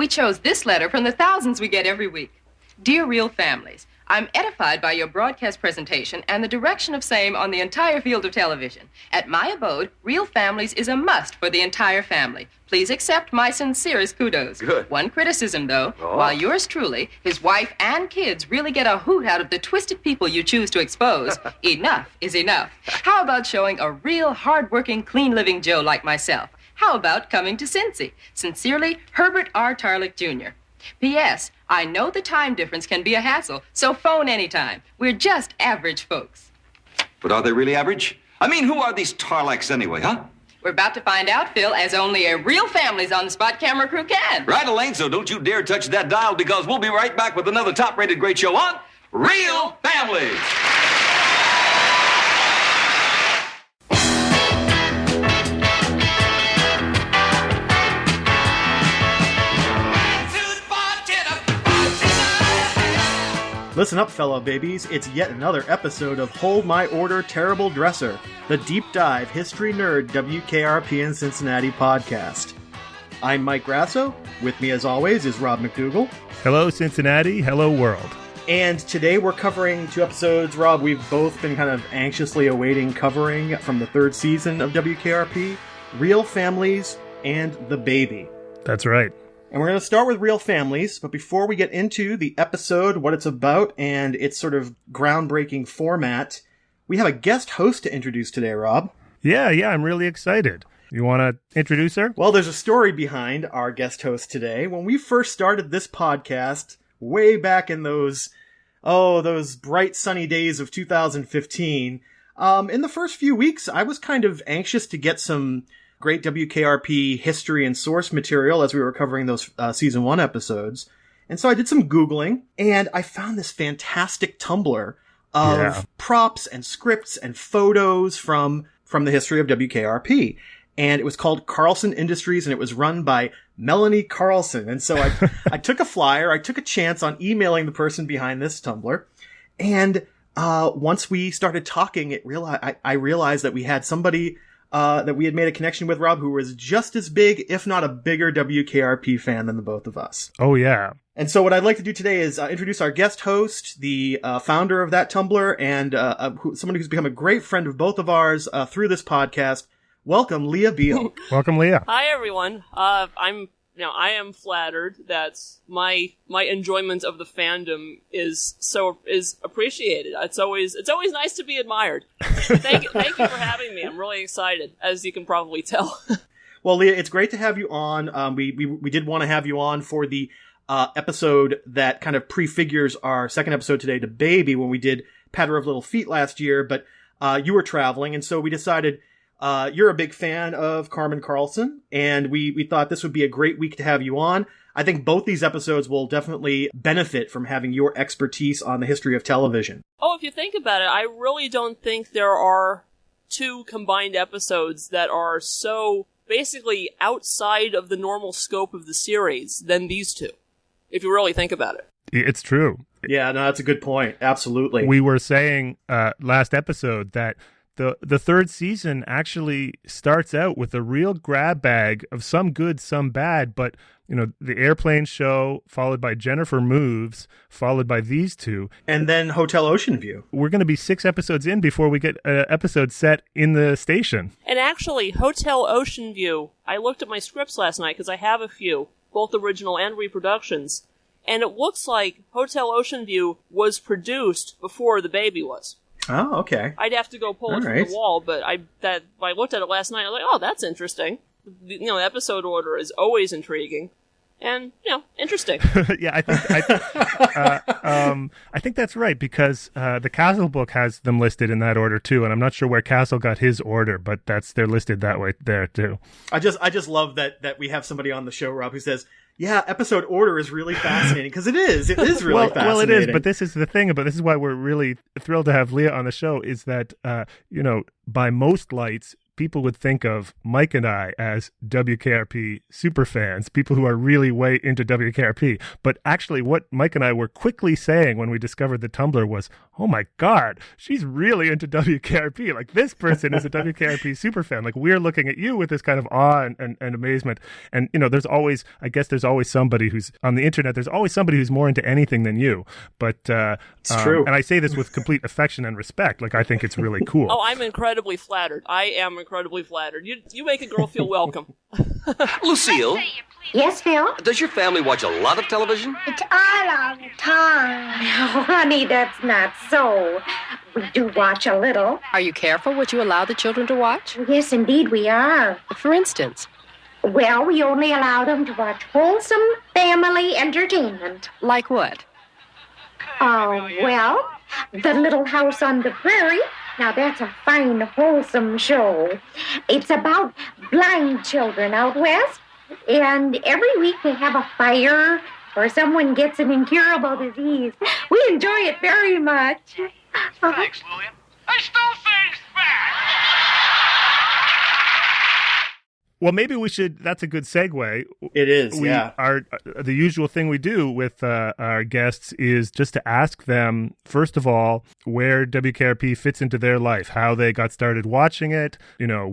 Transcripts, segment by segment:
We chose this letter from the thousands we get every week. Dear Real Families, I'm edified by your broadcast presentation and the direction of same on the entire field of television. At my abode, Real Families is a must for the entire family. Please accept my sincerest kudos. Good. One criticism, though. Oh. While yours truly, his wife and kids really get a hoot out of the twisted people you choose to expose, enough is enough. How about showing a real hard-working, clean-living Joe like myself? How about coming to Cincy? Sincerely, Herbert R. Tarlick, Jr. P.S. I know the time difference can be a hassle, so phone anytime. We're just average folks. But are they really average? I mean, who are these Tarlacks anyway, huh? We're about to find out, Phil, as only a Real Families on-the-spot camera crew can. Right, Elaine, so don't you dare touch that dial because we'll be right back with another top-rated great show on Real Families. Listen up, fellow babies. It's yet another episode of Hold My Order, Terrible Dresser, the deep dive history nerd WKRP in Cincinnati podcast. I'm Mike Grasso. With me, as always, is Rob McDougall. Hello, Cincinnati. Hello, world. And today we're covering two episodes, Rob, we've both been kind of anxiously awaiting covering from the third season of WKRP, Real Families and The Baby. That's right. And we're going to start with Real Families, but before we get into the episode, what it's about, and its sort of groundbreaking format, we have a guest host to introduce today, Rob. Yeah, I'm really excited. You want to introduce her? Well, there's a story behind our guest host today. When we first started this podcast, way back in those bright sunny days of 2015, in the first few weeks, I was kind of anxious to get some great WKRP history and source material as we were covering those season 1 episodes. And so I did some Googling, and I found this fantastic Tumblr of props and scripts and photos from the history of WKRP. And it was called Carlson Industries, and it was run by Melanie Carlson. And so I took a flyer, I took a chance on emailing the person behind this Tumblr. And once we started talking, I realized that we had somebody that we had made a connection with, Rob, who was just as big, if not a bigger WKRP fan than the both of us. Oh, yeah. And so what I'd like to do today is introduce our guest host, the founder of that Tumblr, and someone who's become a great friend of both of ours through this podcast. Welcome, Leah Biel. Welcome, Leah. Hi, everyone. I am flattered that my enjoyment of the fandom is appreciated. It's always nice to be admired. Thank you for having me. I'm really excited, as you can probably tell. Well, Leah, it's great to have you on. We did want to have you on for the episode that kind of prefigures our second episode today, The Baby, when we did Patter of Little Feet last year, but you were traveling, and so we decided you're a big fan of Carmen Carlson, and we thought this would be a great week to have you on. I think both these episodes will definitely benefit from having your expertise on the history of television. Oh, if you think about it, I really don't think there are two combined episodes that are so basically outside of the normal scope of the series than these two, if you really think about it. It's true. Yeah, no, that's a good point. Absolutely. We were saying last episode that the third season actually starts out with a real grab bag of some good, some bad, but the airplane show, followed by Jennifer Moves, followed by these two. And then Hotel Ocean View. We're going to be 6 episodes in before we get an episode set in the station. And actually, Hotel Ocean View, I looked at my scripts last night because I have a few, both original and reproductions, and it looks like Hotel Ocean View was produced before The Baby was. Oh, okay. I'd have to go pull it from the wall, but I looked at it last night. I was like, oh, that's interesting. The episode order is always intriguing, and interesting. Yeah, I think that's right because the Castle book has them listed in that order too, and I'm not sure where Castle got his order, but they're listed that way there too. I just love that we have somebody on the show, Rob, who says, yeah, episode order is really fascinating, because it is really fascinating. Well, it is, but this is the thing this is why we're really thrilled to have Leah on the show, is that, by most lights, people would think of Mike and I as WKRP super fans, people who are really way into WKRP. But actually what Mike and I were quickly saying when we discovered the Tumblr was, oh my God, she's really into WKRP. Like, this person is a WKRP super fan. Like, we're looking at you with this kind of awe and amazement. And, there's always somebody who's on the internet. There's always somebody who's more into anything than you. But it's true. And I say this with complete affection and respect. Like, I think it's really cool. Oh, I'm incredibly flattered. I am incredibly flattered. You make a girl feel welcome. Lucille, Yes, Phil? does your family watch a lot of television? It's all of the time. Oh, honey, that's not so. We do watch a little. Are you careful what you allow the children to watch? Yes, indeed, we are. For instance, Well, we only allow them to watch wholesome family entertainment. like what? Oh, well, The Little House on the Prairie. Now, that's a fine, wholesome show. It's about blind children out west. And every week they have a fire or someone gets an incurable disease. We enjoy it very much. Thanks, Lillian. I still think back. Well, maybe we should. That's a good segue. It is, yeah. The usual thing we do with our guests is just to ask them, first of all, where WKRP fits into their life, how they got started watching it,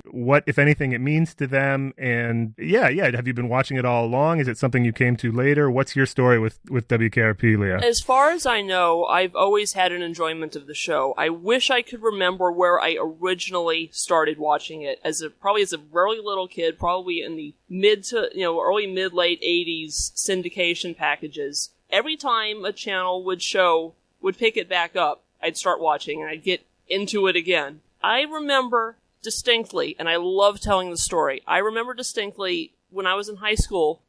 what, if anything, it means to them. And yeah. Have you been watching it all along? Is it something you came to later? What's your story with WKRP, Leah? As far as I know, I've always had an enjoyment of the show. I wish I could remember where I originally started watching it, probably as a very little kid, probably in the early mid-late 80s syndication packages. Every time a channel would pick it back up, I'd start watching and I'd get into it again. I remember distinctly, and I love telling the story, I remember distinctly when I was in high school,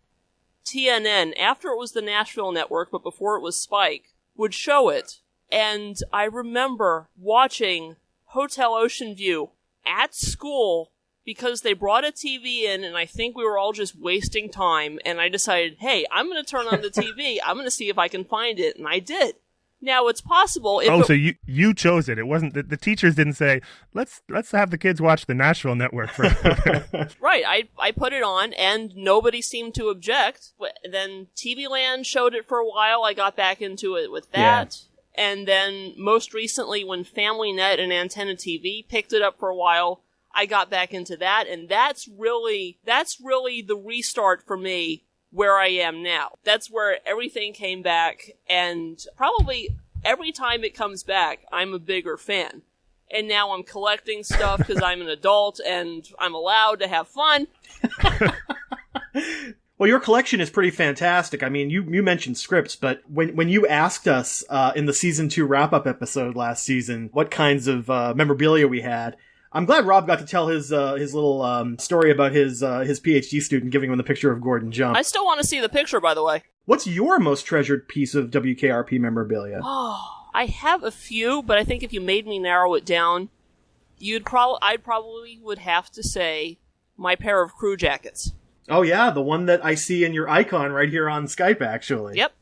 TNN, after it was the Nashville network, but before it was Spike, would show it. And I remember watching Hotel Ocean View at school because they brought a TV in, and I think we were all just wasting time, and I decided, hey, I'm going to turn on the TV. I'm going to see if I can find it, and I did. Now, it's possible if so you chose it. It wasn't the teachers didn't say, let's have the kids watch the Nashville network for Right, I put it on, and nobody seemed to object. Then TV Land showed it for a while. I got back into it with that. Yeah. And then most recently, when FamilyNet and Antenna TV picked it up for a while, I got back into that, and that's really the restart for me where I am now. That's where everything came back, and probably every time it comes back, I'm a bigger fan. And now I'm collecting stuff because I'm an adult and I'm allowed to have fun. Well, your collection is pretty fantastic. I mean, you mentioned scripts, but when you asked us in the season 2 wrap-up episode last season what kinds of memorabilia we had, I'm glad Rob got to tell his little story about his PhD student giving him the picture of Gordon Jump. I still want to see the picture, by the way. What's your most treasured piece of WKRP memorabilia? Oh, I have a few, but I think if you made me narrow it down, I probably would have to say my pair of crew jackets. Oh yeah, the one that I see in your icon right here on Skype, actually. Yep.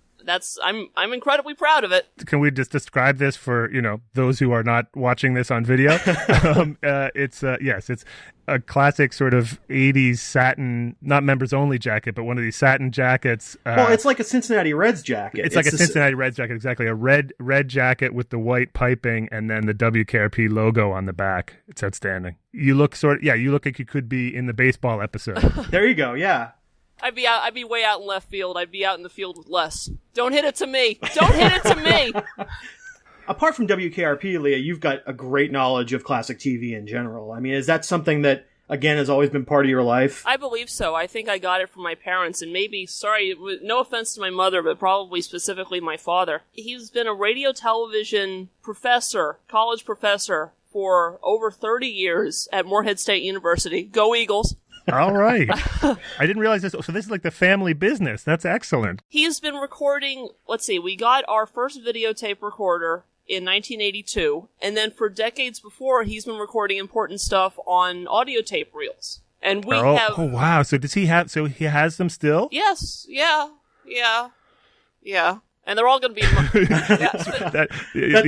I'm incredibly proud of it. Can we just describe this for, those who are not watching this on video? It's a classic sort of 80s satin, not members only jacket, but one of these satin jackets. Well, it's like a Cincinnati Reds jacket. It's like a Cincinnati Reds jacket, exactly. A red jacket with the white piping and then the WKRP logo on the back. It's outstanding. You look like you could be in the baseball episode. There you go, yeah. I'd be way out in left field. I'd be out in the field with Les. Don't hit it to me. Don't hit it to me. Apart from WKRP, Leah, you've got a great knowledge of classic TV in general. I mean, is that something that, again, has always been part of your life? I believe so. I think I got it from my parents, and no offense to my mother, but probably specifically my father. He's been a radio television professor, college professor, for over 30 years at Morehead State University. Go Eagles. All right. I didn't realize this. So this is like the family business. That's excellent. He's been recording, we got our first videotape recorder in 1982, and then for decades before, he's been recording important stuff on audio tape reels. And we have... Oh, wow. So he has them still? Yes. Yeah. And they're all going to be...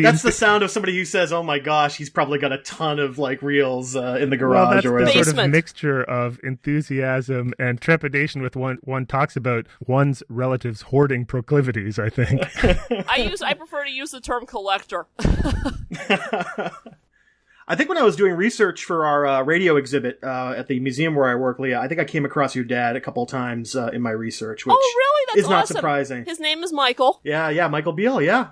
That's the sound of somebody who says, oh my gosh, he's probably got a ton of like reels in the garage or whatever. The sort of mixture of enthusiasm and trepidation with one talks about one's relatives' hoarding proclivities, I think. I prefer to use the term collector. I think when I was doing research for our radio exhibit at the museum where I work, Leah, I think I came across your dad a couple of times in my research, which really? That's is not awesome. surprising. His name is Michael. Yeah, Michael Biel. Yeah.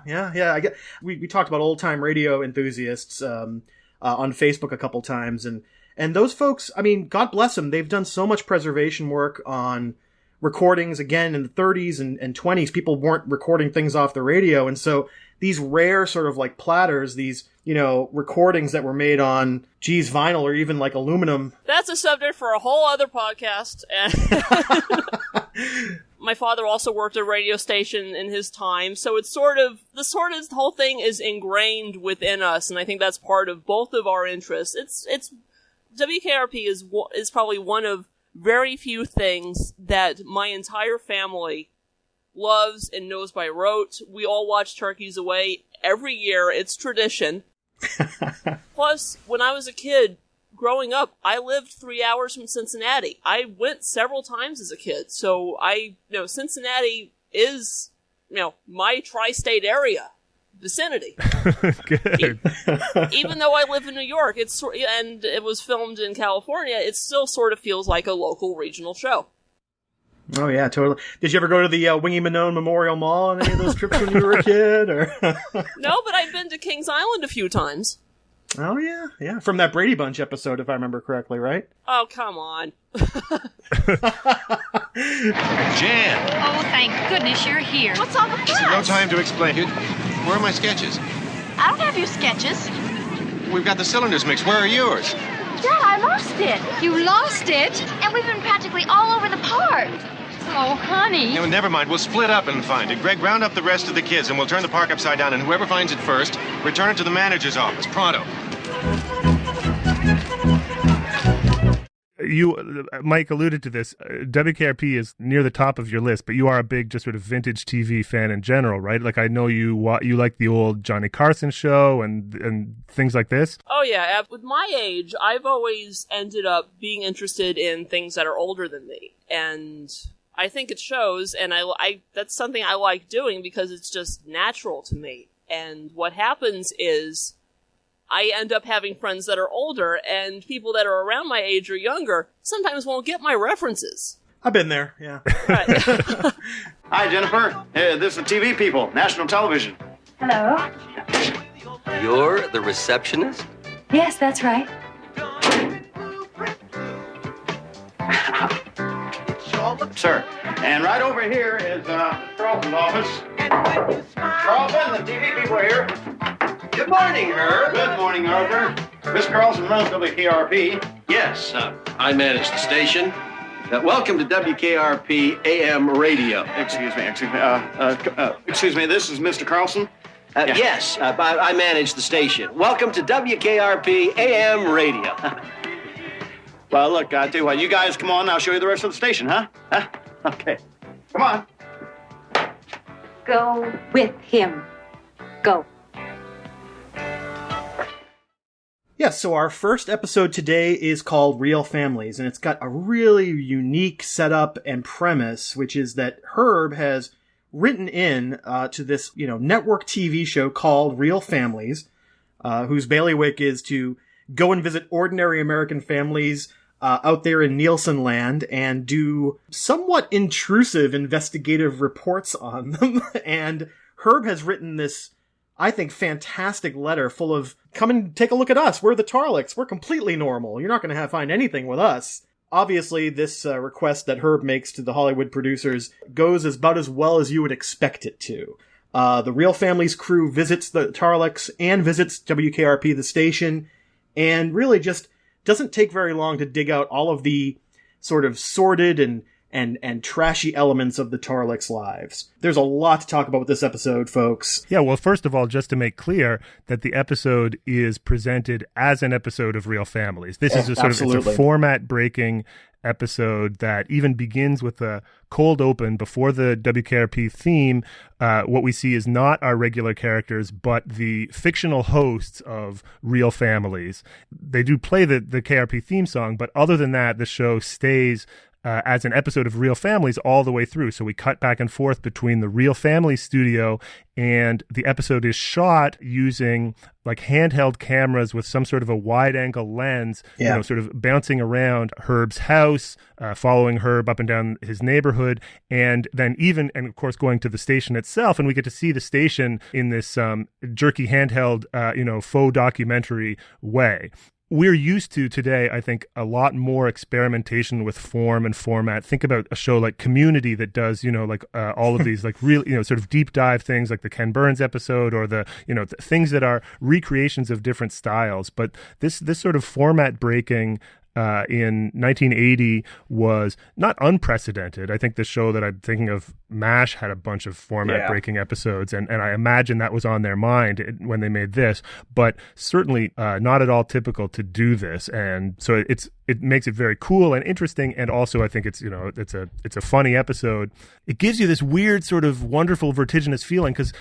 We talked about old-time radio enthusiasts on Facebook a couple times, and those folks, I mean, God bless them, they've done so much preservation work on recordings. Again, in the 30s and 20s, people weren't recording things off the radio, and so these rare sort of like platters, these, recordings that were made on, vinyl or even like aluminum. That's a subject for a whole other podcast. My father also worked at a radio station in his time, so it's the whole thing is ingrained within us, and I think that's part of both of our interests. It's WKRP is probably one of very few things that my entire family loves and knows by rote. We all watch Turkeys Away every year. It's tradition. Plus, when I was a kid, growing up, I lived 3 hours from Cincinnati. I went several times as a kid. So Cincinnati is, my tri-state area vicinity. Good. Even though I live in New York, and it was filmed in California, it still sort of feels like a local regional show. Oh yeah, totally. Did you ever go to the Wingy Manone Memorial Mall on any of those trips when you were a kid? Or No, but I've been to Kings Island a few times. Oh yeah. From that Brady Bunch episode, if I remember correctly, right? Oh, come on. Jan! Oh, thank goodness you're here. What's all the fuss? No time to explain. Where are my sketches? I don't have your sketches. We've got the cylinders mixed. Where are yours? Dad, I lost it. You lost it? And we've been practically all over the park. Oh, honey. No, never mind. We'll split up and find it. Greg, round up the rest of the kids, and we'll turn the park upside down, and whoever finds it first, return it to the manager's office. Pronto. Mike alluded to this. WKRP is near the top of your list, but you are a big, just sort of vintage TV fan in general, right? Like, I know you like the old Johnny Carson show and things like this. Oh yeah, with my age, I've always ended up being interested in things that are older than me, and I think it shows. And I that's something I like doing because it's just natural to me. And what happens is, I end up having friends that are older, and people that are around my age or younger sometimes won't get my references. I've been there, yeah. Right. Hi, Jennifer. This is the TV people, national television. Hello? You're the receptionist? Yes, that's right. Sir. And right over here is Carlson's office. Carlson, the TV people are here. Good morning, Herb. Good morning, Arthur. Miss Carlson runs WKRP. Yes, I manage the station. Welcome to WKRP AM radio. Excuse me. Excuse me, this is Mr. Carlson? Yeah. Yes, I manage the station. Welcome to WKRP AM radio. Well, look, I tell you what, you guys come on, I'll show you the rest of the station, huh? Okay. Come on. Go with him. Go. Yeah, so our first episode today is called Real Families, and it's got a really unique setup and premise, which is that Herb has written in to this, network TV show called Real Families, whose bailiwick is to go and visit ordinary American families out there in Nielsen land and do somewhat intrusive investigative reports on them. And Herb has written this, I think, fantastic letter full of, come and take a look at us. We're the Tarlicks. We're completely normal. You're not going to find anything with us. Obviously, this request that Herb makes to the Hollywood producers goes about as well as you would expect it to. The Real Families crew visits the Tarlicks and visits WKRP, the station, and really just doesn't take very long to dig out all of the sort of sordid and trashy elements of the Tarlicks' lives. There's a lot to talk about with this episode, folks. Yeah, well, first of all, just to make clear that the episode is presented as an episode of Real Families. This is a sort of, it's a format-breaking episode that even begins with a cold open before the WKRP theme. What we see is not our regular characters, but the fictional hosts of Real Families. They do play the KRP theme song, but other than that, the show stays as an episode of Real Families all the way through. So we cut back and forth between the Real Families studio, and the episode is shot using like handheld cameras with some sort of a wide angle lens, sort of bouncing around Herb's house, following Herb up and down his neighborhood, and then and of course going to the station itself. And we get to see the station in this jerky handheld, faux documentary way. We're used to today, I think, a lot more experimentation with form and format. Think about a show like Community that does, all of these like real, sort of deep dive things like the Ken Burns episode, or the things that are recreations of different styles. But this sort of format breaking in 1980 was not unprecedented. I think the show that I'm thinking of, MASH, had a bunch of format-breaking episodes, and I imagine that was on their mind when they made this, but certainly not at all typical to do this. And so it makes it very cool and interesting, and also I think it's a funny episode. It gives you this weird sort of wonderful vertiginous feeling because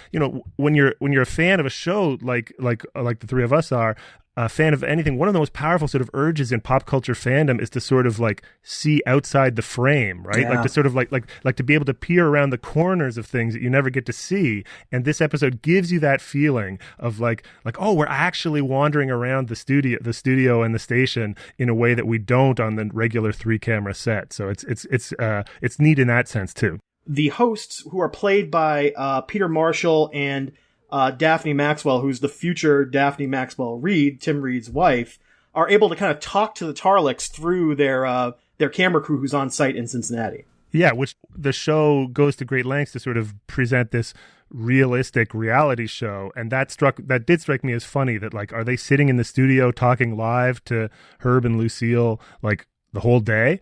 when you're a fan of a show like the three of us are, a fan of anything, one of the most powerful sort of urges in pop culture fandom is to sort of like see outside the frame, right? Yeah. Like to sort of like to be able to peer around the corners of things that you never get to see. And this episode gives you that feeling of like, oh, we're actually wandering around the studio and the station in a way that we don't on the regular 3-camera set. So it's neat in that sense too. The hosts, who are played by Peter Marshall and Daphne Maxwell, who's the future Daphne Maxwell Reid, Tim Reid's wife, are able to kind of talk to the Tarlex through their camera crew who's on site in Cincinnati. Yeah, which the show goes to great lengths to sort of present this realistic reality show, and that did strike me as funny. That like, are they sitting in the studio talking live to Herb and Lucille like the whole day?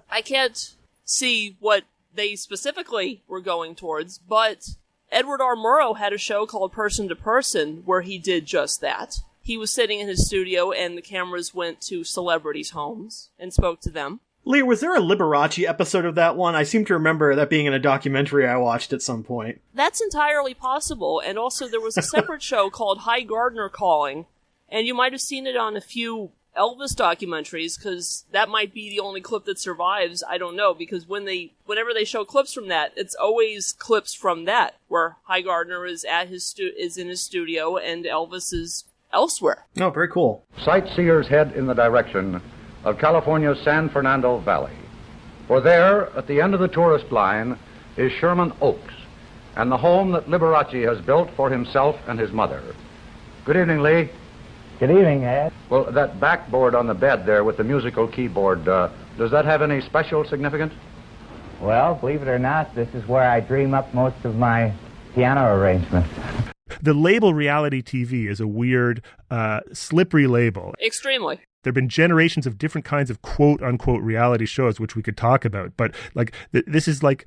I can't see what they specifically were going towards, but Edward R. Murrow had a show called Person to Person where he did just that. He was sitting in his studio and the cameras went to celebrities' homes and spoke to them. Leah, was there a Liberace episode of that one? I seem to remember that being in a documentary I watched at some point. That's entirely possible. And also there was a separate show called High Gardner Calling, and you might have seen it on a few Elvis documentaries, because that might be the only clip that survives. I don't know, because whenever they show clips from that, it's always clips from that, where High Gardner is is in his studio and Elvis is elsewhere. Oh, very cool. Sightseers head in the direction of California's San Fernando Valley. For there, at the end of the tourist line, is Sherman Oaks, and the home that Liberace has built for himself and his mother. Good evening, Lee. Good evening, Ed. Well, that backboard on the bed there with the musical keyboard, does that have any special significance? Well, believe it or not, this is where I dream up most of my piano arrangements. The label reality TV is a weird, slippery label. Extremely. There have been generations of different kinds of quote-unquote reality shows, which we could talk about. But like, this is like,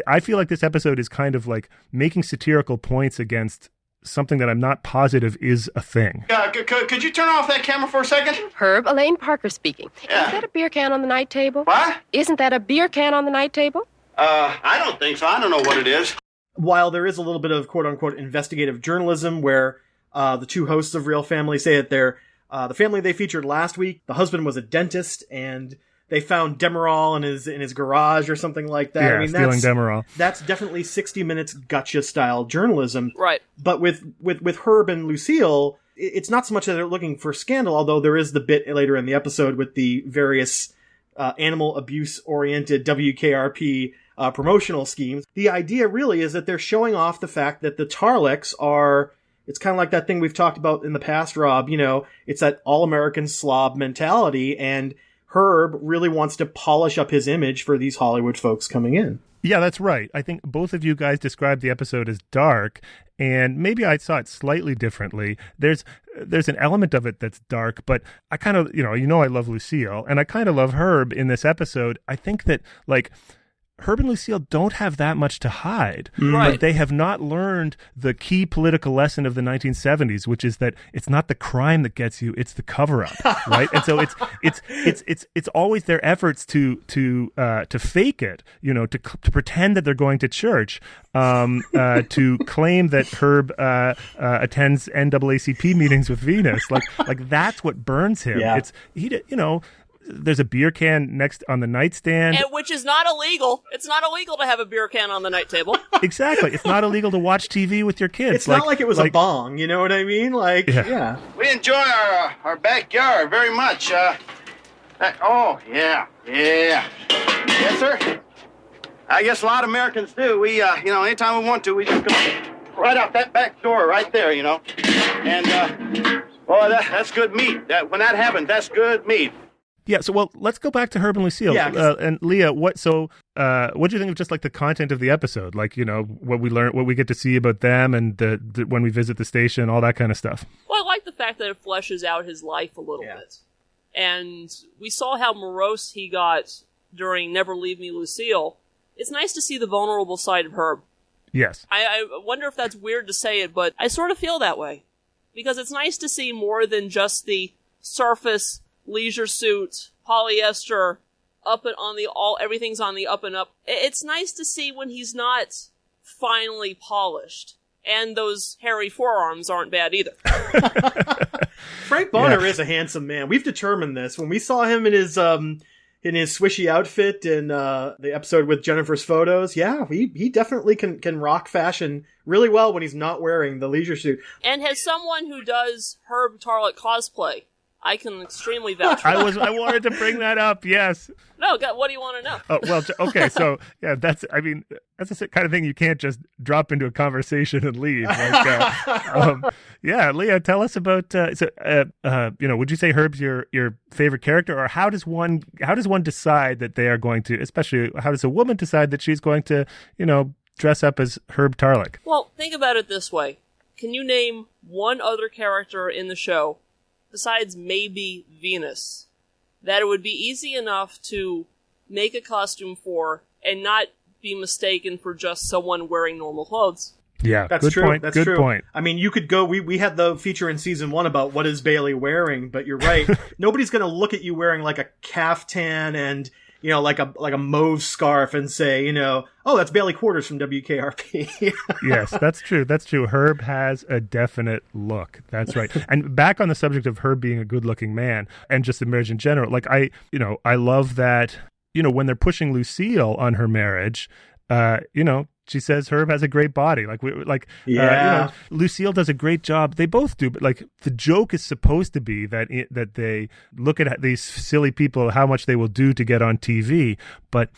I feel like this episode is kind of like making satirical points against something that I'm not positive is a thing. Could you turn off that camera for a second? Herb, Elaine Parker speaking. Yeah. Is that a beer can on the night table? What? Isn't that a beer can on the night table? I don't think so. I don't know what it is. While there is a little bit of quote-unquote investigative journalism where the two hosts of Real Family say that they're the family they featured last week, the husband was a dentist, and they found Demerol in his garage or something like that. Yeah, I mean, stealing Demerol. That's definitely 60 Minutes gotcha-style journalism. Right. But with Herb and Lucille, it's not so much that they're looking for scandal, although there is the bit later in the episode with the various animal abuse-oriented WKRP promotional schemes. The idea really is that they're showing off the fact that the Tarlex are... It's kind of like that thing we've talked about in the past, Rob. It's that all-American slob mentality, and Herb really wants to polish up his image for these Hollywood folks coming in. Yeah, that's right. I think both of you guys described the episode as dark, and maybe I saw it slightly differently. There's an element of it that's dark, but I kind of, I love Lucille, and I kind of love Herb in this episode. I think that, like, Herb and Lucille don't have that much to hide. Right. But they have not learned the key political lesson of the 1970s, which is that it's not the crime that gets you, it's the cover-up, right? And so it's always their efforts to fake it, to pretend that they're going to church, to claim that Herb attends NAACP meetings with Venus, like that's what burns him. Yeah. There's a beer can next on the nightstand. And which is not illegal. It's not illegal to have a beer can on the night table. Exactly. It's not illegal to watch TV with your kids. It's not like it was a bong, you know what I mean? Yeah. We enjoy our backyard very much. Oh, yeah. Yes, sir? I guess a lot of Americans do. We, anytime we want to, we just come right out that back door right there, And, that's good meat. When that happens, that's good meat. Yeah, so let's go back to Herb and Lucille. Yeah, and Leah, what do you think of just like the content of the episode? Like, what we learn, what we get to see about them, and the when we visit the station, all that kind of stuff. Well, I like the fact that it fleshes out his life a little bit. And we saw how morose he got during Never Leave Me, Lucille. It's nice to see the vulnerable side of Herb. Yes. I wonder if that's weird to say it, but I sort of feel that way. Because it's nice to see more than just the surface leisure suit, polyester, everything's on the up and up. It's nice to see when he's not finely polished. And those hairy forearms aren't bad either. Frank Bonner is a handsome man. We've determined this. When we saw him in his swishy outfit in the episode with Jennifer's photos, he definitely can rock fashion really well when he's not wearing the leisure suit. And as someone who does Herb Tarlett cosplay, I can extremely vouch for that. I wanted to bring that up, yes. No, what do you want to know? Oh, well, okay, so, yeah, that's the kind of thing you can't just drop into a conversation and leave. Leah, tell us about, would you say Herb's your favorite character, or how does one decide that they are going to, especially, how does a woman decide that she's going to, dress up as Herb Tarlett? Well, think about it this way. Can you name one other character in the show besides maybe Venus, that it would be easy enough to make a costume for and not be mistaken for just someone wearing normal clothes? Yeah, that's good true. Point. That's good true. Point. I mean, you could go. We had the feature in season 1 about what is Bailey wearing, but you're right. Nobody's going to look at you wearing like a caftan and like a mauve scarf and say, oh, that's Bailey Quarters from WKRP. Yes, that's true. That's true. Herb has a definite look. That's right. And back on the subject of Herb being a good-looking man and just the marriage in general, like I love that, when they're pushing Lucille on her marriage, she says Herb has a great body. Lucille does a great job. They both do, but the joke is supposed to be that they look at these silly people, how much they will do to get on TV. But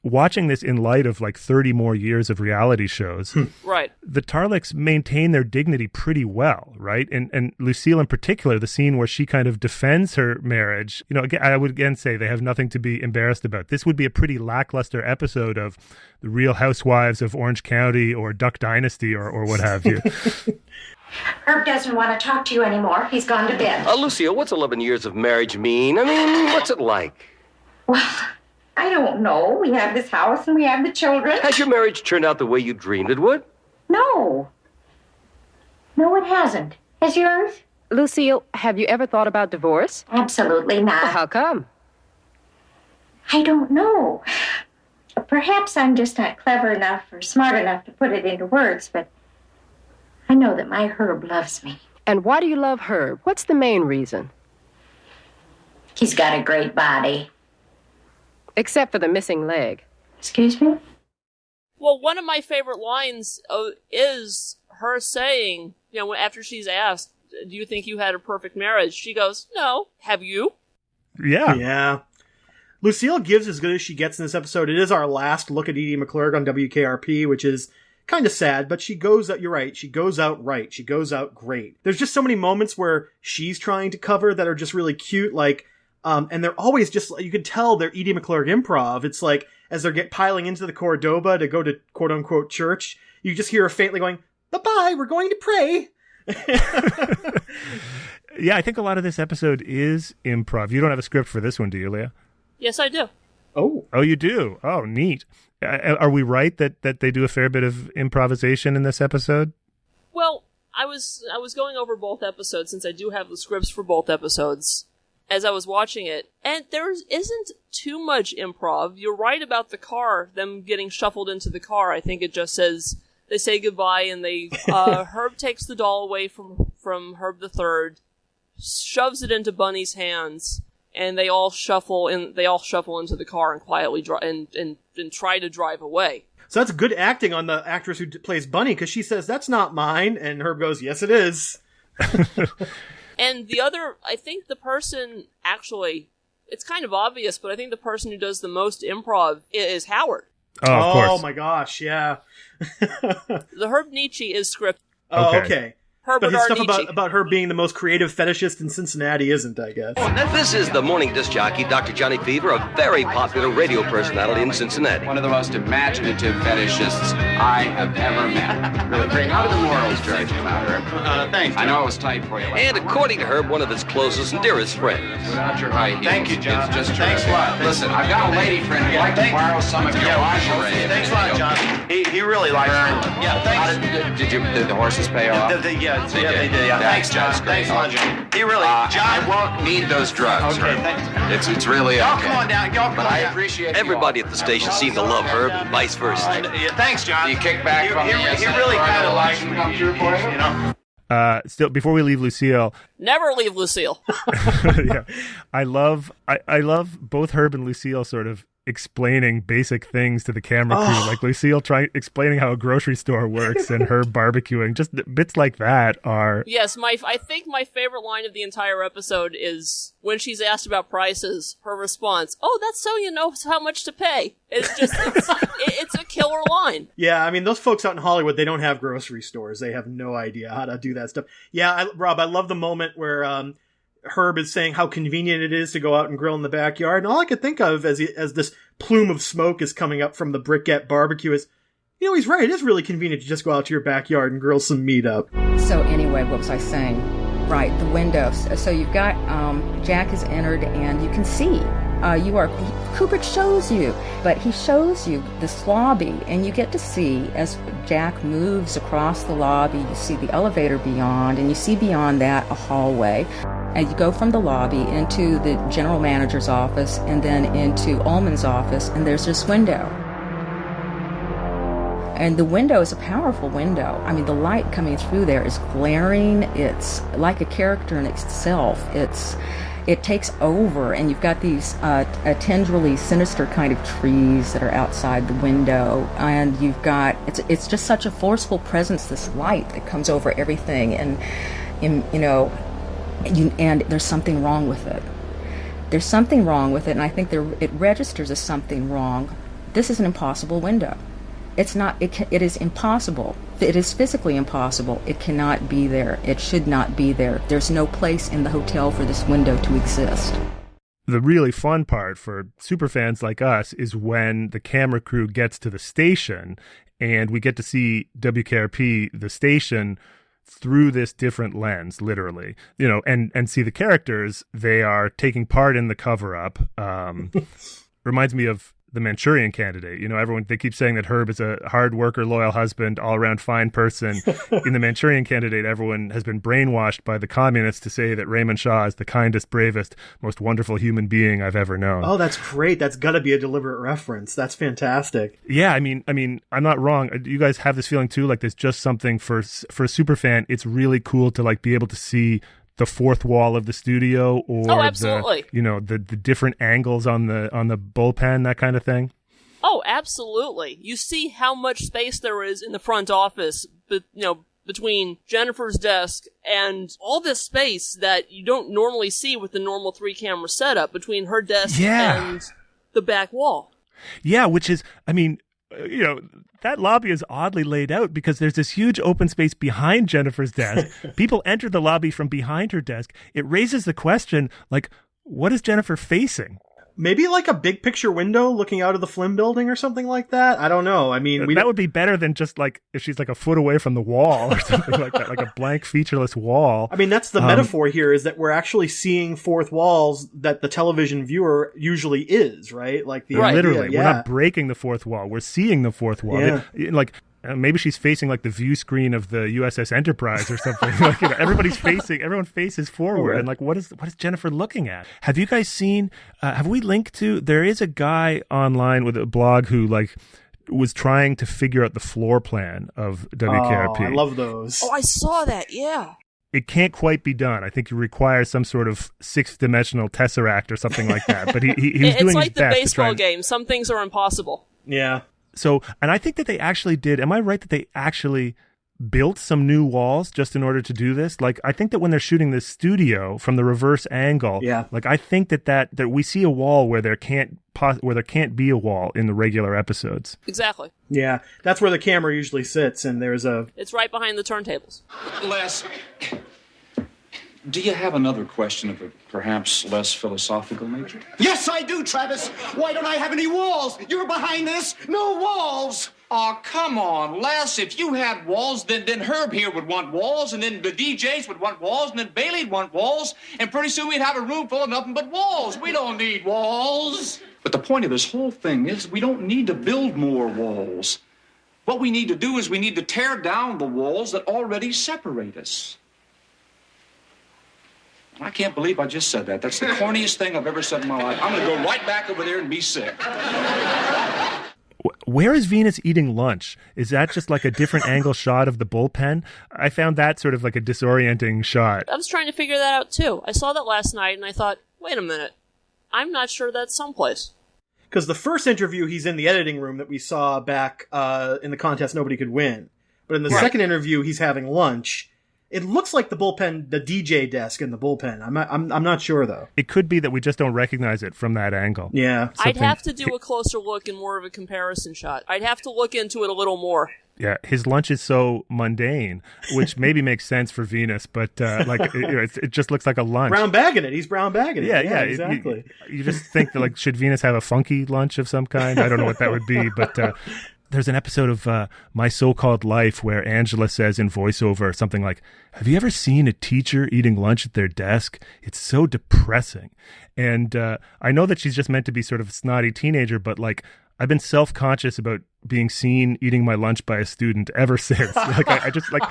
watching this in light of 30 more years of reality shows, right? The Tarlecks maintain their dignity pretty well, right? And Lucille in particular, the scene where she kind of defends her marriage, again, I would again say they have nothing to be embarrassed about. This would be a pretty lackluster episode of The Real Housewives of Orange County or Duck Dynasty or what have you. Herb doesn't want to talk to you anymore. He's gone to bed. Lucille, what's 11 years of marriage mean? I mean, what's it like? Well, I don't know. We have this house and we have the children. Has your marriage turned out the way you dreamed it would? No. No, it hasn't. Has yours? Lucille, have you ever thought about divorce? Absolutely not. Well, how come? I don't know. Perhaps I'm just not clever enough or smart enough to put it into words, but I know that my Herb loves me. And why do you love Herb? What's the main reason? He's got a great body. Except for the missing leg. Excuse me? Well, one of my favorite lines is her saying, after she's asked, do you think you had a perfect marriage? She goes, no. Have you? Yeah. Yeah. Lucille gives as good as she gets in this episode. It is our last look at Edie McClurg on WKRP, which is kind of sad, but she goes out, you're right, she goes out right. She goes out great. There's just so many moments where she's trying to cover that are just really cute, and they're always just, you can tell they're Edie McClurg improv. It's like, as they're piling into the Cordoba to go to quote-unquote church, you just hear her faintly going, bye-bye, we're going to pray. Yeah, I think a lot of this episode is improv. You don't have a script for this one, do you, Leah? Yes, I do. Oh, you do? Oh, neat. Are we right that they do a fair bit of improvisation in this episode? Well, I was going over both episodes since I do have the scripts for both episodes as I was watching it, and there isn't too much improv. You're right about the car, them getting shuffled into the car. I think it just says they say goodbye, and they Herb takes the doll away from Herb the Third, shoves it into Bunny's hands, and they all shuffle into the car and quietly and try to drive away. So that's good acting on the actress who plays Bunny, because she says, "That's not mine," and Herb goes, "Yes, it is." And the other, I think the person, actually, it's kind of obvious, but I think the person who does the most improv is Howard. Oh, of course. Oh my gosh, yeah. The Herb Nietzsche is scripted. Oh, okay. Herbert But his stuff Nietzsche. about her being the most creative fetishist in Cincinnati isn't, I guess. This is the morning disc jockey, Dr. Johnny Fever, a very popular radio personality in Cincinnati. One of the most imaginative fetishists I have ever met. Really great. How did the morals judge him out, Herb? Thanks. I know it was tight for you. And according to Herb, one of his closest and dearest friends. Without your high heels. Thank you, John. It's just Thanks a terrific. lot. Listen, I've got a lady friend who'd like to borrow some of your lingerie. Thanks a lot, John. He really likes it. Yeah, thanks. Did the horses pay off? Yeah, they did. Thanks, John. That's great. Thanks a lot, John. He really, John. I won't need those drugs. Okay, Herb. thanks. It's really Y'all okay. come on down. Y'all come But on I down. appreciate Everybody at the station seemed to love Herb, and vice versa. Thanks, John. Do you kick back from the He really kind of likes me, you know. Still, before we leave Lucille, Never leave Lucille. yeah, I love both Herb and Lucille sort of explaining basic things to the camera crew, like Lucille explaining how a grocery store works and Herb barbecuing. Just bits like that are... Yes, I think my favorite line of the entire episode is when she's asked about prices, her response, "Oh, that's so you know how much to pay." It's just, it's a killer line. Yeah, I mean, those folks out in Hollywood, they don't have grocery stores. They have no idea how to do that stuff. Yeah, Rob, I love the moment where Herb is saying how convenient it is to go out and grill in the backyard. And all I could think of as this plume of smoke is coming up from the briquette barbecue is, you know, he's right. It is really convenient to just go out to your backyard and grill some meat up. So anyway, what was I saying? Right, the windows. So you've got, Jack has entered and you can see. Kubrick shows you, but he shows you this lobby, and you get to see as Jack moves across the lobby, you see the elevator beyond, and you see beyond that a hallway. And you go from the lobby into the general manager's office and then into Ullman's office, and there's this window. And the window is a powerful window. I mean, the light coming through there is glaring. It's like a character in itself. It takes over, and you've got these tendrily sinister kind of trees that are outside the window, and you've got it's just such a forceful presence, this light that comes over everything, and there's something wrong with it. There's something wrong with it, and I think it registers as something wrong. This is an impossible window. It's not. It is impossible. It is physically impossible. It cannot be there. It should not be there. There's no place in the hotel for this window to exist. The really fun part for superfans like us is when the camera crew gets to the station and we get to see WKRP, the station, through this different lens, literally, and see the characters. They are taking part in the cover-up. Reminds me of the Manchurian Candidate. Everyone, they keep saying that Herb is a hard worker, loyal husband, all-around fine person. In the Manchurian Candidate, everyone has been brainwashed by the communists to say that Raymond Shaw is the kindest, bravest, most wonderful human being I've ever known. Oh, that's great. That's got to be a deliberate reference. That's fantastic. Yeah, I mean, I'm not wrong. You guys have this feeling too, like there's just something for a superfan. It's really cool to be able to see the fourth wall of the studio, or absolutely. the different angles on the bullpen, that kind of thing. Oh, absolutely. You see how much space there is in the front office, between Jennifer's desk and all this space that you don't normally see with the normal 3-camera setup between her desk and the back wall. Yeah, which is, that lobby is oddly laid out because there's this huge open space behind Jennifer's desk. People enter the lobby from behind her desk. It raises the question, what is Jennifer facing? Maybe like a big picture window looking out of the Flynn building or something like that. I don't know. I mean, that would be better than just like if she's like a foot away from the wall or something like that, like a blank featureless wall. I mean, that's the metaphor here, is that we're actually seeing fourth walls that the television viewer usually is, right? Like the literally, idea, we're not breaking the fourth wall. We're seeing the fourth wall. Yeah. Maybe she's facing like the view screen of the USS Enterprise or something. Like, everyone faces forward, and like, what is Jennifer looking at? Have you guys seen? Have we linked to? There is a guy online with a blog who like was trying to figure out the floor plan of WKRP. Oh, I love those. Oh, I saw that. Yeah. It can't quite be done. I think it requires some sort of sixth-dimensional tesseract or something like that. But he was doing his best. It's like the baseball to game. Some things are impossible. Yeah. So, and I think that they actually did. Am I right that they actually built some new walls just in order to do this? Like, I think that when they're shooting this studio from the reverse angle, like I think that we see a wall where there can't be a wall in the regular episodes. Exactly. Yeah, that's where the camera usually sits, and It's right behind the turntables. Les, do you have another question of a perhaps less philosophical nature? Yes, I do, Travis. Why don't I have any walls? You're behind this. No walls. Oh, come on, Les. If you had walls, then Herb here would want walls, and then the DJs would want walls, and then Bailey'd want walls, and pretty soon we'd have a room full of nothing but walls. We don't need walls. But the point of this whole thing is we don't need to build more walls. What we need to do is we need to tear down the walls that already separate us. I can't believe I just said that. That's the corniest thing I've ever said in my life. I'm going to go right back over there and be sick. Where is Venus eating lunch? Is that just like a different angle shot of the bullpen? I found that sort of like a disorienting shot. I was trying to figure that out too. I saw that last night and I thought, wait a minute. I'm not sure that's someplace. Because the first interview, he's in the editing room that we saw back in the contest Nobody Could Win. But in the second interview, he's having lunch. It looks like the bullpen, the DJ desk in the bullpen. I'm not sure though. It could be that we just don't recognize it from that angle. Yeah, I'd have to do a closer look and more of a comparison shot. I'd have to look into it a little more. Yeah, his lunch is so mundane, which maybe makes sense for Venus, but it just looks like a lunch. Brown bagging it. He's brown bagging it. Yeah, exactly. You just think that like, should Venus have a funky lunch of some kind? I don't know what that would be, but. There's an episode of My So-Called Life where Angela says in voiceover something like, have you ever seen a teacher eating lunch at their desk? It's so depressing. And I know that she's just meant to be sort of a snotty teenager, but like I've been self-conscious about being seen eating my lunch by a student ever since. Like I just like,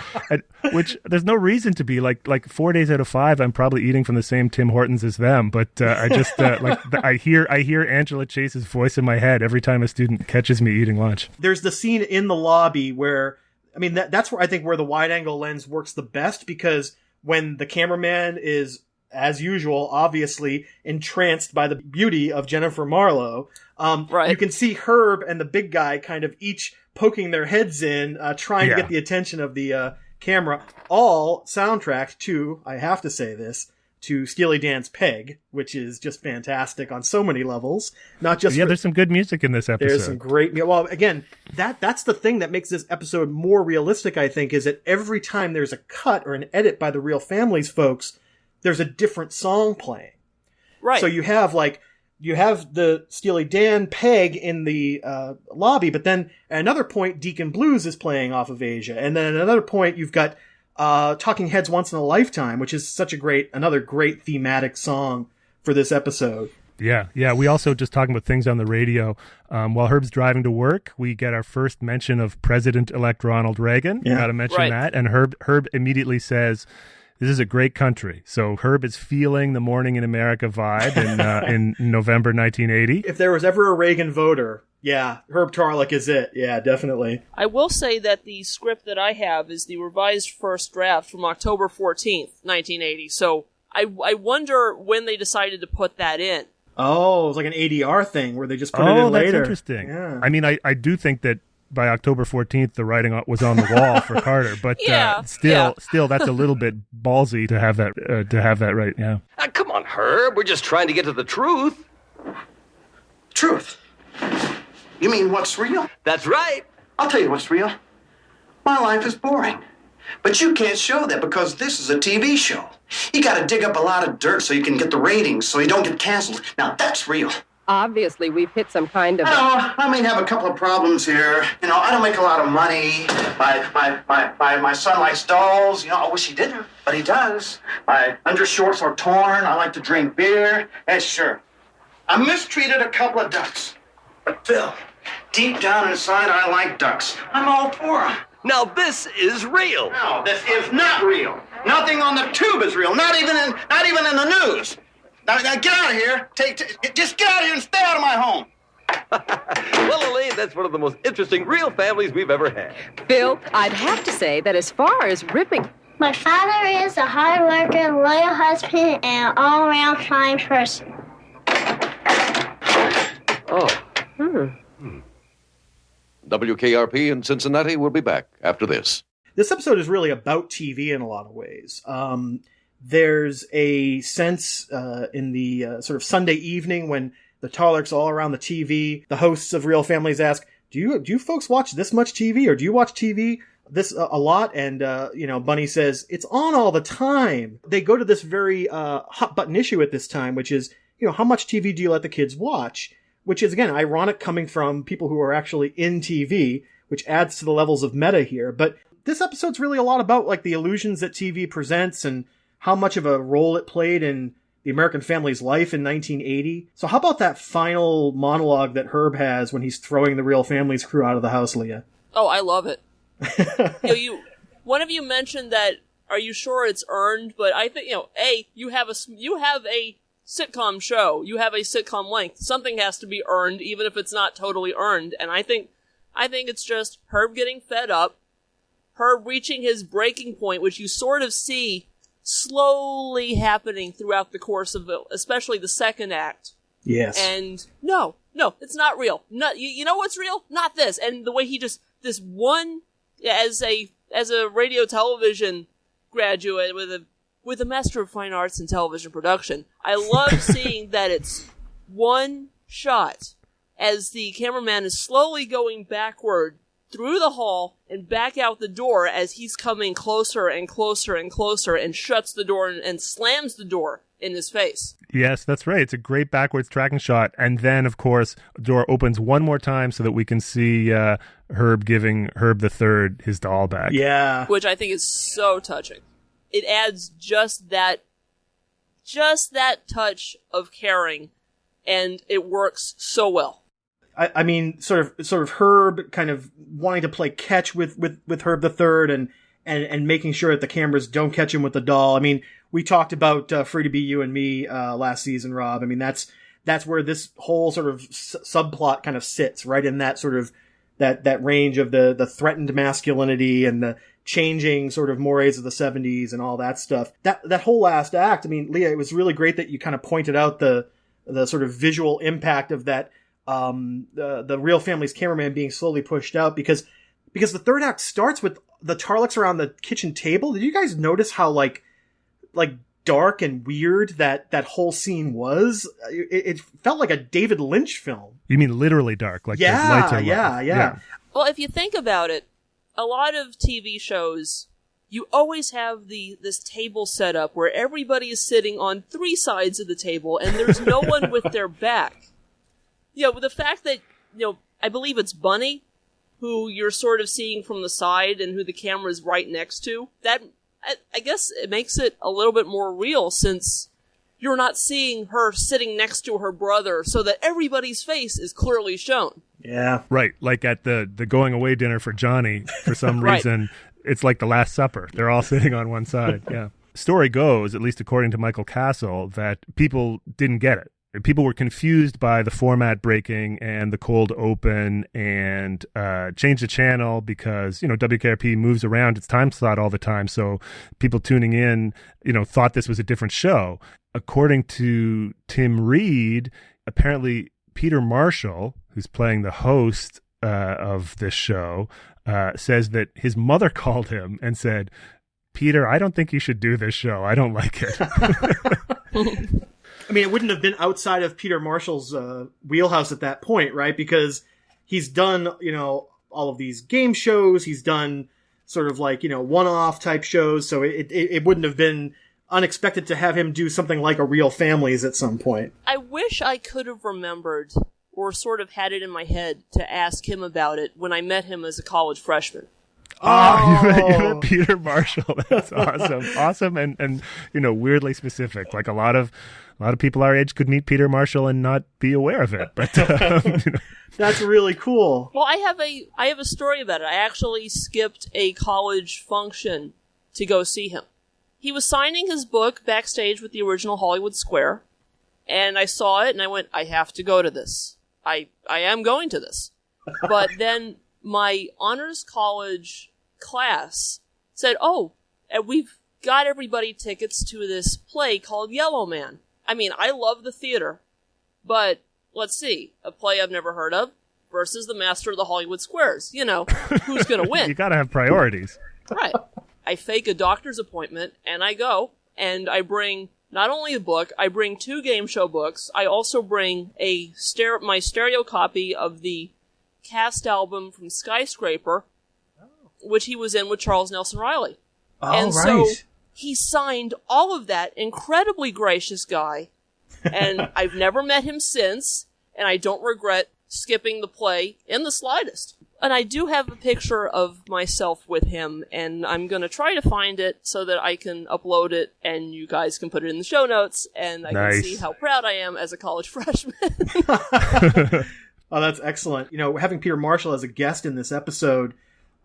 which there's no reason to be like 4 days out of 5, I'm probably eating from the same Tim Hortons as them. But I just I hear Angela Chase's voice in my head every time a student catches me eating lunch. There's the scene in the lobby where, I mean, that's where I think where the wide angle lens works the best, because when the cameraman is, as usual, obviously entranced by the beauty of Jennifer Marlowe, you can see Herb and the big guy kind of each poking their heads in, trying to get the attention of the camera. All soundtracked to, I have to say this, to Steely Dan's Peg, which is just fantastic on so many levels. Not just there's some good music in this episode. There's some great. Well, again, that's the thing that makes this episode more realistic, I think, is that every time there's a cut or an edit by the Real Families folks, there's a different song playing. Right. So you have the Steely Dan Peg in the lobby, but then at another point, Deacon Blues is playing off of Asia. And then at another point, you've got Talking Heads Once in a Lifetime, which is another great thematic song for this episode. Yeah. We also just talking about things on the radio. While Herb's driving to work, we get our first mention of President-elect Ronald Reagan. Yeah. Got to mention that. And Herb immediately says, this is a great country. So Herb is feeling the Morning in America vibe in November 1980. If there was ever a Reagan voter, Herb Tarlick is it. Yeah, definitely. I will say that the script that I have is the revised first draft from October 14th, 1980. So I wonder when they decided to put that in. Oh, it was like an ADR thing where they just put it in later. Oh, that's interesting. Yeah. I mean, I do think that by October 14th, the writing was on the wall for Carter, but still, that's a little bit ballsy to have that right. Yeah. Come on, Herb. We're just trying to get to the truth. Truth? You mean what's real? That's right. I'll tell you what's real. My life is boring. But you can't show that because this is a TV show. You gotta dig up a lot of dirt so you can get the ratings, so you don't get canceled. Now that's real. Obviously, we've hit some kind of... I may have a couple of problems here. I don't make a lot of money. My son likes dolls. I wish he didn't, but he does. My undershorts are torn. I like to drink beer. Yeah, sure. I mistreated a couple of ducks. But Phil, deep down inside, I like ducks. I'm all for them. Now this is real. No, this is not real. Nothing on the tube is real. Not even in the news. Now get out of here. Just get out of here and stay out of my home. Well, Elaine, that's one of the most interesting real families we've ever had. Phil, I'd have to say that as far as ripping... My father is a hard worker, loyal husband, and an all-around fine person. Oh. WKRP in Cincinnati will be back after this. This episode is really about TV in a lot of ways. There's a sense in the sort of Sunday evening when the Tarlocks all around the TV, the hosts of Real Families ask, do you folks watch this much TV, or do you watch TV this a lot? And, Bunny says, it's on all the time. They go to this very hot button issue at this time, which is, how much TV do you let the kids watch? Which is, again, ironic coming from people who are actually in TV, which adds to the levels of meta here. But this episode's really a lot about, like, the illusions that TV presents and how much of a role it played in the American family's life in 1980. So how about that final monologue that Herb has when he's throwing the Real Families crew out of the house, Leah? Oh, I love it. One of you mentioned that, are you sure it's earned? But I think, you have a sitcom show. You have a sitcom length. Something has to be earned, even if it's not totally earned. And I think it's just Herb getting fed up, Herb reaching his breaking point, which you sort of see slowly happening throughout the course of especially the second act. Yes. And no, it's not real. No, you know what's real? Not this. And the way he just, this one, as a radio television graduate with a Master of Fine Arts in television production, I love seeing that it's one shot as the cameraman is slowly going backward through the hall and back out the door as he's coming closer and closer and closer, and shuts the door and slams the door in his face. Yes, that's right. It's a great backwards tracking shot. And then, of course, the door opens one more time so that we can see Herb giving Herb the Third his doll back. Yeah. Which I think is so touching. It adds just that touch of caring, and it works so well. I mean, sort of Herb kind of wanting to play catch with Herb the Third and making sure that the cameras don't catch him with the doll. I mean, we talked about Free to Be You and Me last season, Rob. I mean, that's where this whole sort of subplot kind of sits, right in that sort of that range of the threatened masculinity and the changing sort of mores of the 70s and all that stuff. That whole last act, I mean, Leah, it was really great that you kind of pointed out the sort of visual impact of that, the Real Family's cameraman being slowly pushed out, because the third act starts with the Tarlocks around the kitchen table. Did you guys notice how like dark and weird that whole scene was? It felt like a David Lynch film. You mean literally dark? Like the lights are low. Yeah. Well, if you think about it, a lot of TV shows, you always have this table set up where everybody is sitting on three sides of the table and there's no one with their back. With the fact that, I believe it's Bunny, who you're sort of seeing from the side and who the camera is right next to, that, I guess it makes it a little bit more real, since you're not seeing her sitting next to her brother so that everybody's face is clearly shown. Yeah. Right. Like at the going away dinner for Johnny, for some Right. reason, it's like the Last Supper. They're all sitting on one side. Yeah. Story goes, at least according to Michael Castle, that people didn't get it. People were confused by the format breaking and the cold open, and changed the channel because, WKRP moves around its time slot all the time. So people tuning in, thought this was a different show. According to Tim Reed, apparently Peter Marshall, who's playing the host of this show, says that his mother called him and said, "Peter, I don't think you should do this show. I don't like it." I mean, it wouldn't have been outside of Peter Marshall's wheelhouse at that point, right? Because he's done, all of these game shows. He's done sort of like, one-off type shows. So it wouldn't have been unexpected to have him do something like A Real Families at some point. I wish I could have remembered or sort of had it in my head to ask him about it when I met him as a college freshman. Oh, you met Peter Marshall. That's awesome. Awesome and weirdly specific. Like a lot of people our age could meet Peter Marshall and not be aware of it. But that's really cool. Well, I have a story about it. I actually skipped a college function to go see him. He was signing his book backstage with the original Hollywood Square, and I saw it and I went, I have to go to this. I am going to this. But then my honors college class said, oh, and we've got everybody tickets to this play called Yellow Man. I mean, I love the theater, but let's see, a play I've never heard of versus the master of the Hollywood Squares. Who's going to win? You got to have priorities. Right. I fake a doctor's appointment, and I go, and I bring not only a book, I bring 2 game show books. I also bring my stereo copy of the cast album from Skyscraper, which he was in with Charles Nelson Reilly. And so he signed all of that. Incredibly gracious guy. And I've never met him since, and I don't regret skipping the play in the slightest. And I do have a picture of myself with him, and I'm going to try to find it so that I can upload it, and you guys can put it in the show notes, and I can see how proud I am as a college freshman. Oh, that's excellent. Having Peter Marshall as a guest in this episode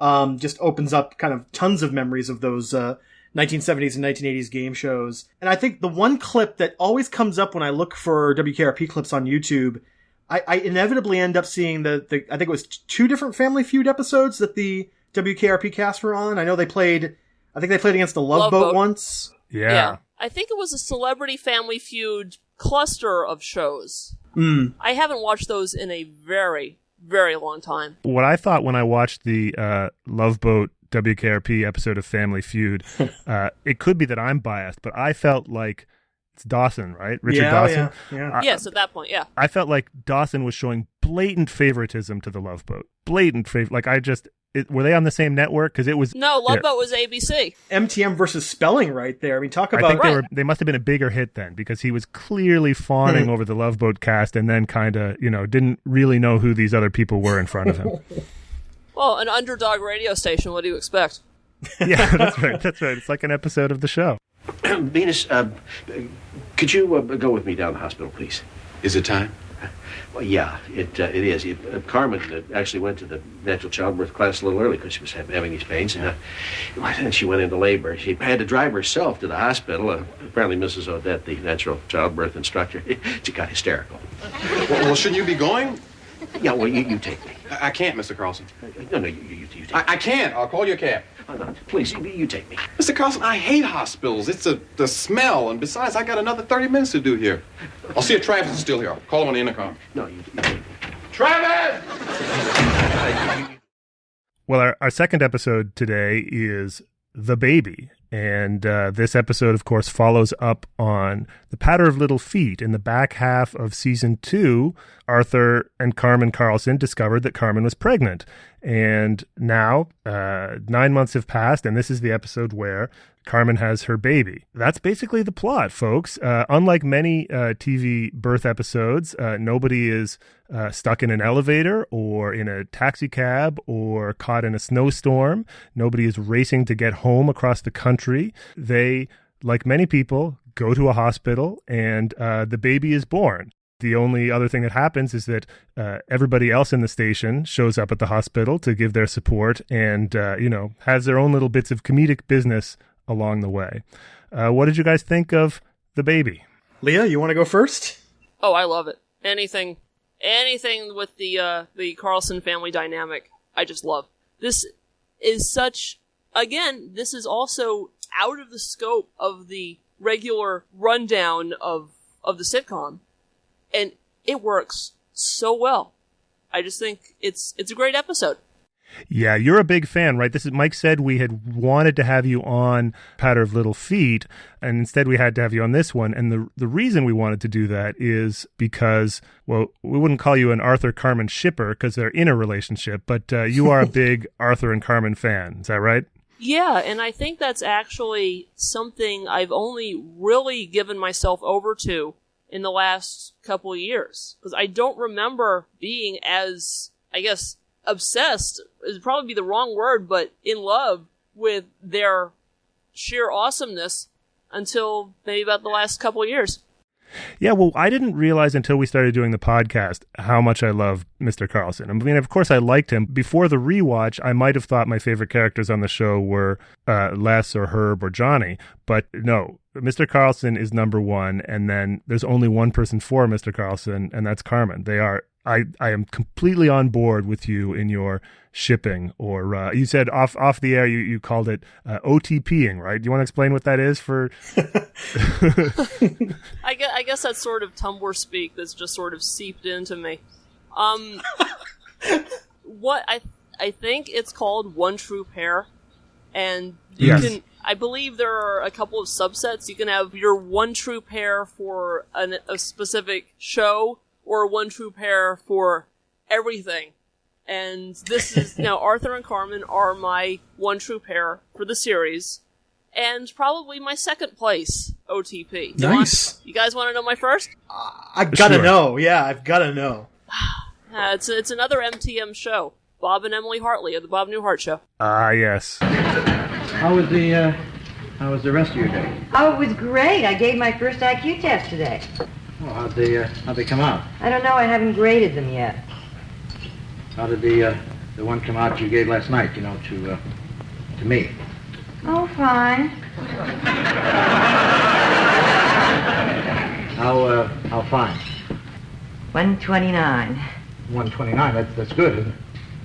just opens up kind of tons of memories of those 1970s and 1980s game shows. And I think the one clip that always comes up when I look for WKRP clips on YouTube, I inevitably end up seeing I think it was 2 different Family Feud episodes that the WKRP cast were on. I think they played against the Love Boat once. Yeah. I think it was a Celebrity Family Feud cluster of shows. I haven't watched those in a very, very long time. What I thought when I watched the Love Boat WKRP episode of Family Feud, it could be that I'm biased, but I felt like it's Dawson, right? Richard Dawson? Yeah. Yes, at that point, yeah. I felt like Dawson was showing blatant favoritism to the Love Boat. Blatant favor. Like were they on the same network? Because it was... No, Love Boat was ABC. MTM versus Spelling right there. I mean, talk about... I think they must have been a bigger hit then, because he was clearly fawning over the Love Boat cast and then kind of, didn't really know who these other people were in front of him. Well, an underdog radio station, what do you expect? Yeah, that's right. It's like an episode of the show. Venus, could you go with me down to the hospital, please? Is it time? Well, yeah, it is. Carmen actually went to the natural childbirth class a little early because she was having these pains, and she went into labor. She had to drive herself to the hospital. Apparently, Mrs. Odette, the natural childbirth instructor, she got hysterical. Well, shouldn't you be going? Yeah, well, you take me. I can't, Mr. Carlson. No, you take me. I can't. I'll call you a cab. Oh, no, please, you take me. Mr. Carlson, I hate hospitals. It's the smell, and besides, I got another 30 minutes to do here. I'll see if Travis is still here. I'll call him on the intercom. No, you take me. Travis! Well, our second episode today is The Baby. And this episode, of course, follows up on The Patter of Little Feet. In the back half of season 2, Arthur and Carmen Carlson discovered that Carmen was pregnant. And now 9 months have passed, and this is the episode where Carmen has her baby. That's basically the plot, folks. Unlike many TV birth episodes, nobody is stuck in an elevator or in a taxi cab or caught in a snowstorm. Nobody is racing to get home across the country. They, like many people, go to a hospital and the baby is born. The only other thing that happens is that everybody else in the station shows up at the hospital to give their support and, has their own little bits of comedic business along the way. What did you guys think of The Baby? Leah, you want to go first? Oh, I love it. Anything with the Carlson family dynamic, I just love. This is this is also out of the scope of the regular rundown of the sitcom, and it works so well. I just think it's a great episode. Yeah, you're a big fan, right? This is Mike said we had wanted to have you on Patter of Little Feet, and instead we had to have you on this one. And the reason we wanted to do that is because, well, we wouldn't call you an Arthur Carmen shipper because they're in a relationship, but you are a big Arthur and Carmen fan. Is that right? Yeah, and I think that's actually something I've only really given myself over to in the last couple of years. Because I don't remember being as, I guess, obsessed is probably the wrong word, but in love with their sheer awesomeness until maybe about the last couple of years. Yeah, well, I didn't realize until we started doing the podcast how much I love Mr. Carlson. I mean, of course, I liked him. Before the rewatch, I might have thought my favorite characters on the show were Les or Herb or Johnny. But no, Mr. Carlson is number one, and then there's only one person for Mr. Carlson, and that's Carmen. They are. I am completely on board with you in your shipping, or you said off the air you called it OTPing, right? Do you want to explain what that is for? I guess that's sort of Tumblr speak that's just sort of seeped into me. What I think it's called One True Pair, and you can. I believe there are a couple of subsets. You can have your one true pair for a specific show, or one true pair for everything. And this is, now Arthur and Carmen are my one true pair for the series, and probably my second place OTP. Nice. You guys want to know my first? I gotta know. Yeah, I've gotta know. It's another MTM show. Bob and Emily Hartley of the Bob Newhart Show. Ah, yes. How was the rest of your day? Oh, it was great. I gave my first IQ test today. Oh, how'd they come out? I don't know. I haven't graded them yet. How did the one come out you gave last night? You know, to me. Oh, fine. How fine? 129. 129. That's good, isn't it?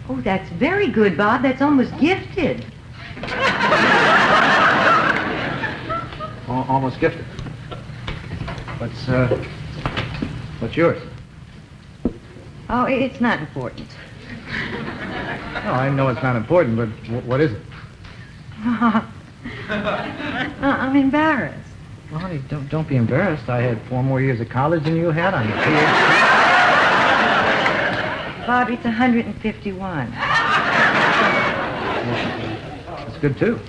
Oh, that's very good, Bob. That's almost gifted. Almost gifted. What's yours? Oh, it's not important. No, I know it's not important, but what is it? I'm embarrassed. Well, honey, don't be embarrassed. I had 4 more years of college than you had. I'm PhD. Bob, it's 151. That's good, too.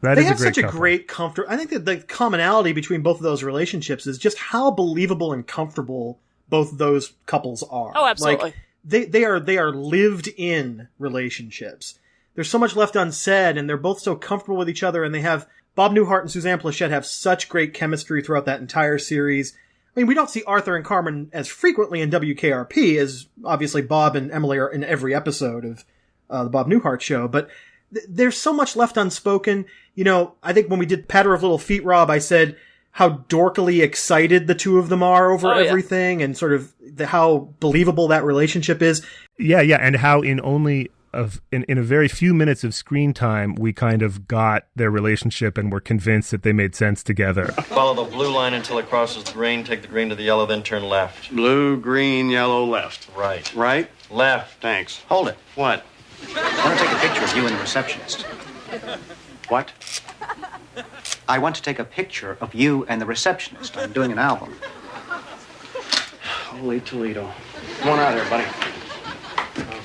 They have such a great comfort. I think that the commonality between both of those relationships is just how believable and comfortable both those couples are. Oh, absolutely. Like, they are lived in relationships. There's so much left unsaid, and they're both so comfortable with each other, and they have Bob Newhart and Suzanne Plachette have such great chemistry throughout that entire series. I mean, we don't see Arthur and Carmen as frequently in WKRP as obviously Bob and Emily are in every episode of the Bob Newhart Show, but there's so much left unspoken. You know, I think when we did Patter of Little Feet, Rob, I said how dorkily excited the two of them are over everything, and sort of how believable that relationship is. Yeah, and how in a very few minutes of screen time, we kind of got their relationship and were convinced that they made sense together. Follow the blue line until it crosses the green, take the green to the yellow, then turn left. Blue, green, yellow, left. Right. Right? Left. Thanks. Hold it. What? I want to take a picture of you and the receptionist. What? I want to take a picture of you and the receptionist. I'm doing an album. Holy Toledo. Come on out here, buddy.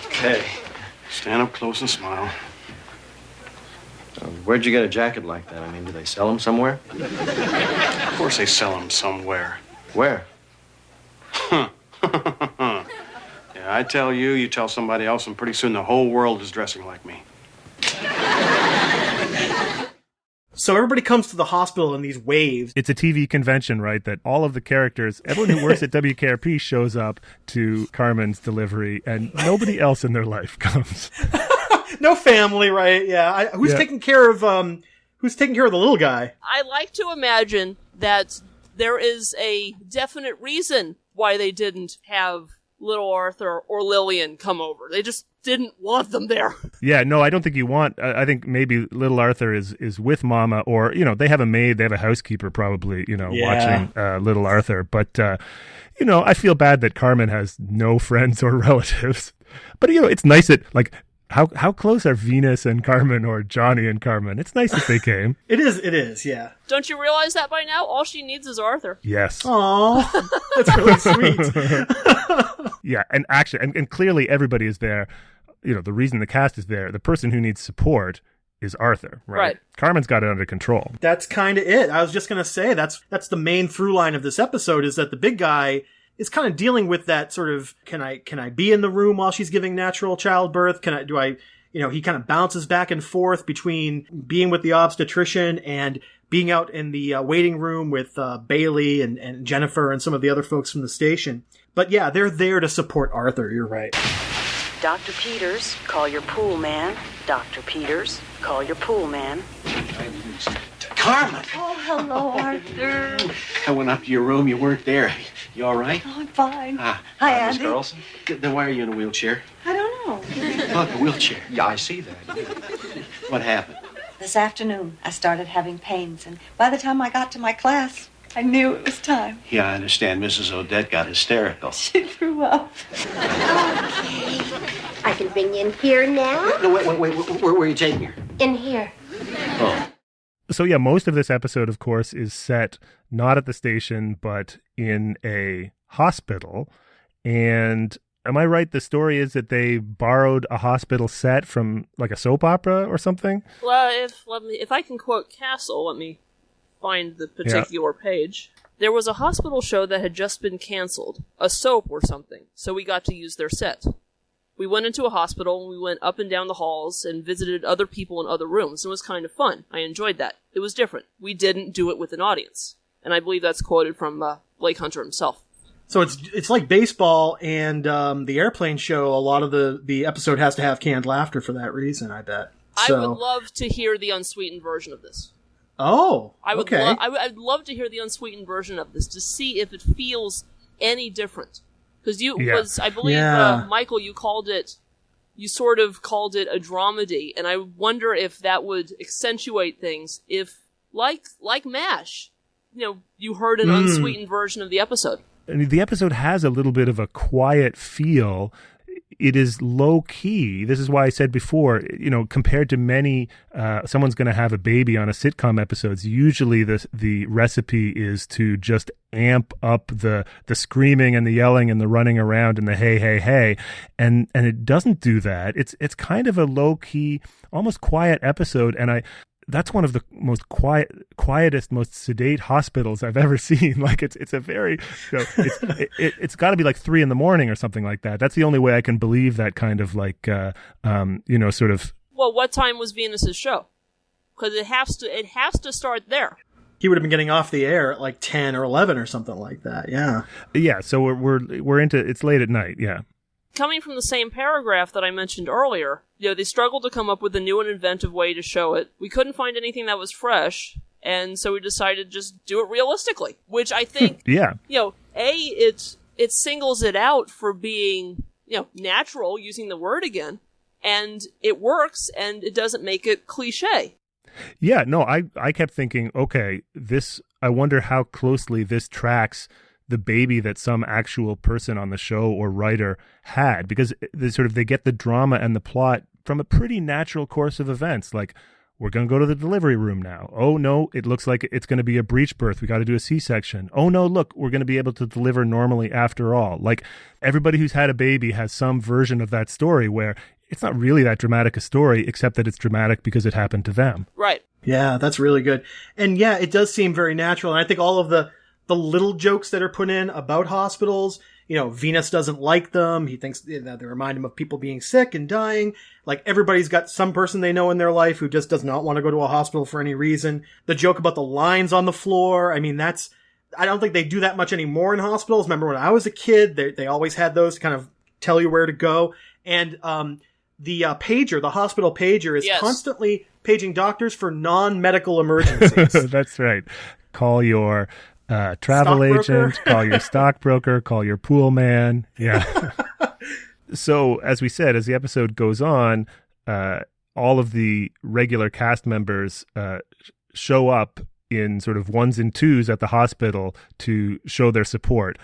Okay. Stand up close and smile. Where'd you get a jacket like that? I mean, do they sell them somewhere? Of course they sell them somewhere. Where? Yeah, I tell you, you tell somebody else, and pretty soon the whole world is dressing like me. So everybody comes to the hospital in these waves. It's a TV convention, right? That all of the characters, everyone who works at WKRP shows up to Carmen's delivery, and nobody else in their life comes. No family, right? Yeah. Who's taking care of the little guy? I like to imagine that there is a definite reason why they didn't have little Arthur or Lillian come over. They just didn't want them there. Yeah, no, I don't think you want. I think maybe little Arthur is with Mama, or they have a maid, they have a housekeeper probably, watching little Arthur. But I feel bad that Carmen has no friends or relatives. But it's nice that how close are Venus and Carmen, or Johnny and Carmen? It's nice that they came. It is, yeah. Don't you realize that by now? All she needs is Arthur. Yes. Aww, that's really sweet. Yeah, and actually, and clearly everybody is there. the reason the cast is there, the person who needs support is Arthur, right? Carmen's got it under control. That's kind of it. I was just going to say that's the main through line of this episode, is that the big guy is kind of dealing with that sort of, can I be in the room while she's giving natural childbirth? He kind of bounces back and forth between being with the obstetrician and being out in the waiting room with Bailey and Jennifer and some of the other folks from the station. But yeah, they're there to support Arthur. You're right. Dr. Peters, call your pool man. Dr. Peters, call your pool man. Carmen! Oh, hello, Arthur. I went up to your room. You weren't there. You all right? Oh, I'm fine. Hi, Miss Andy. Carlson. Then why are you in a wheelchair? I don't know. Look, a wheelchair. Yeah, I see that. What happened? This afternoon, I started having pains, and by the time I got to my class, I knew it was time. Yeah, I understand Mrs. Odette got hysterical. She threw up. Okay. I can bring you in here now. No, wait. Where are you taking her? In here. Oh. So yeah, most of this episode, of course, is set not at the station, but in a hospital. And am I right? The story is that they borrowed a hospital set from like a soap opera or something? Well, if I can quote Castle, let me find the particular page. There was a hospital show that had just been canceled, a soap or something, so we got to use their set. We went into a hospital, and we went up and down the halls and visited other people in other rooms. It was kind of fun. I enjoyed that. It was different. We didn't do it with an audience. And I believe that's quoted from Blake Hunter himself. So it's like baseball and the airplane show. A lot of the episode has to have canned laughter for that reason, I bet. So. I would love to hear the unsweetened version of this. Oh, okay. I'd love to hear the unsweetened version of this to see if it feels any different. Because I believe, Michael, you sort of called it a dramedy, and I wonder if that would accentuate things if, like MASH, you heard an unsweetened version of the episode. And the episode has a little bit of a quiet feel. It is low key. This is why I said before, compared to many, someone's going to have a baby on a sitcom episodes. Usually the recipe is to just amp up the screaming and the yelling and the running around and the hey, and it doesn't do that. It's kind of a low key, almost quiet episode, and that's one of the most quietest, most sedate hospitals I've ever seen. Like it's a very, it's got to be like 3 a.m. or something like that. That's the only way I can believe that kind of like, sort of. Well, what time was Venus's show? Because it has to start there. He would have been getting off the air at like 10 or 11 or something like that. Yeah. Yeah. So we're into, it's late at night. Yeah. Coming from the same paragraph that I mentioned earlier, they struggled to come up with a new and inventive way to show it. We couldn't find anything that was fresh, and so we decided to just do it realistically, which I think, it singles it out for being, natural, using the word again, and it works, and it doesn't make it cliche. Yeah, no, I kept thinking, okay, I wonder how closely this tracks the baby that some actual person on the show or writer had, because they get the drama and the plot from a pretty natural course of events. Like, we're going to go to the delivery room now. Oh no, it looks like it's going to be a breech birth. We got to do a C-section. Oh no, look, we're going to be able to deliver normally after all. Like, everybody who's had a baby has some version of that story where it's not really that dramatic a story, except that it's dramatic because it happened to them. Right. Yeah, that's really good. And yeah, it does seem very natural. And I think all of the little jokes that are put in about hospitals, Venus doesn't like them. He thinks that they remind him of people being sick and dying. Like, everybody's got some person they know in their life who just does not want to go to a hospital for any reason. The joke about the lines on the floor. I mean, I don't think they do that much anymore in hospitals. Remember when I was a kid, they always had those to kind of tell you where to go. And, the pager, the hospital pager is constantly paging doctors for non-medical emergencies. That's right. Call your travel agent, call your stockbroker, call your pool man. Yeah. So, as we said, as the episode goes on, all of the regular cast members show up in sort of ones and twos at the hospital to show their support.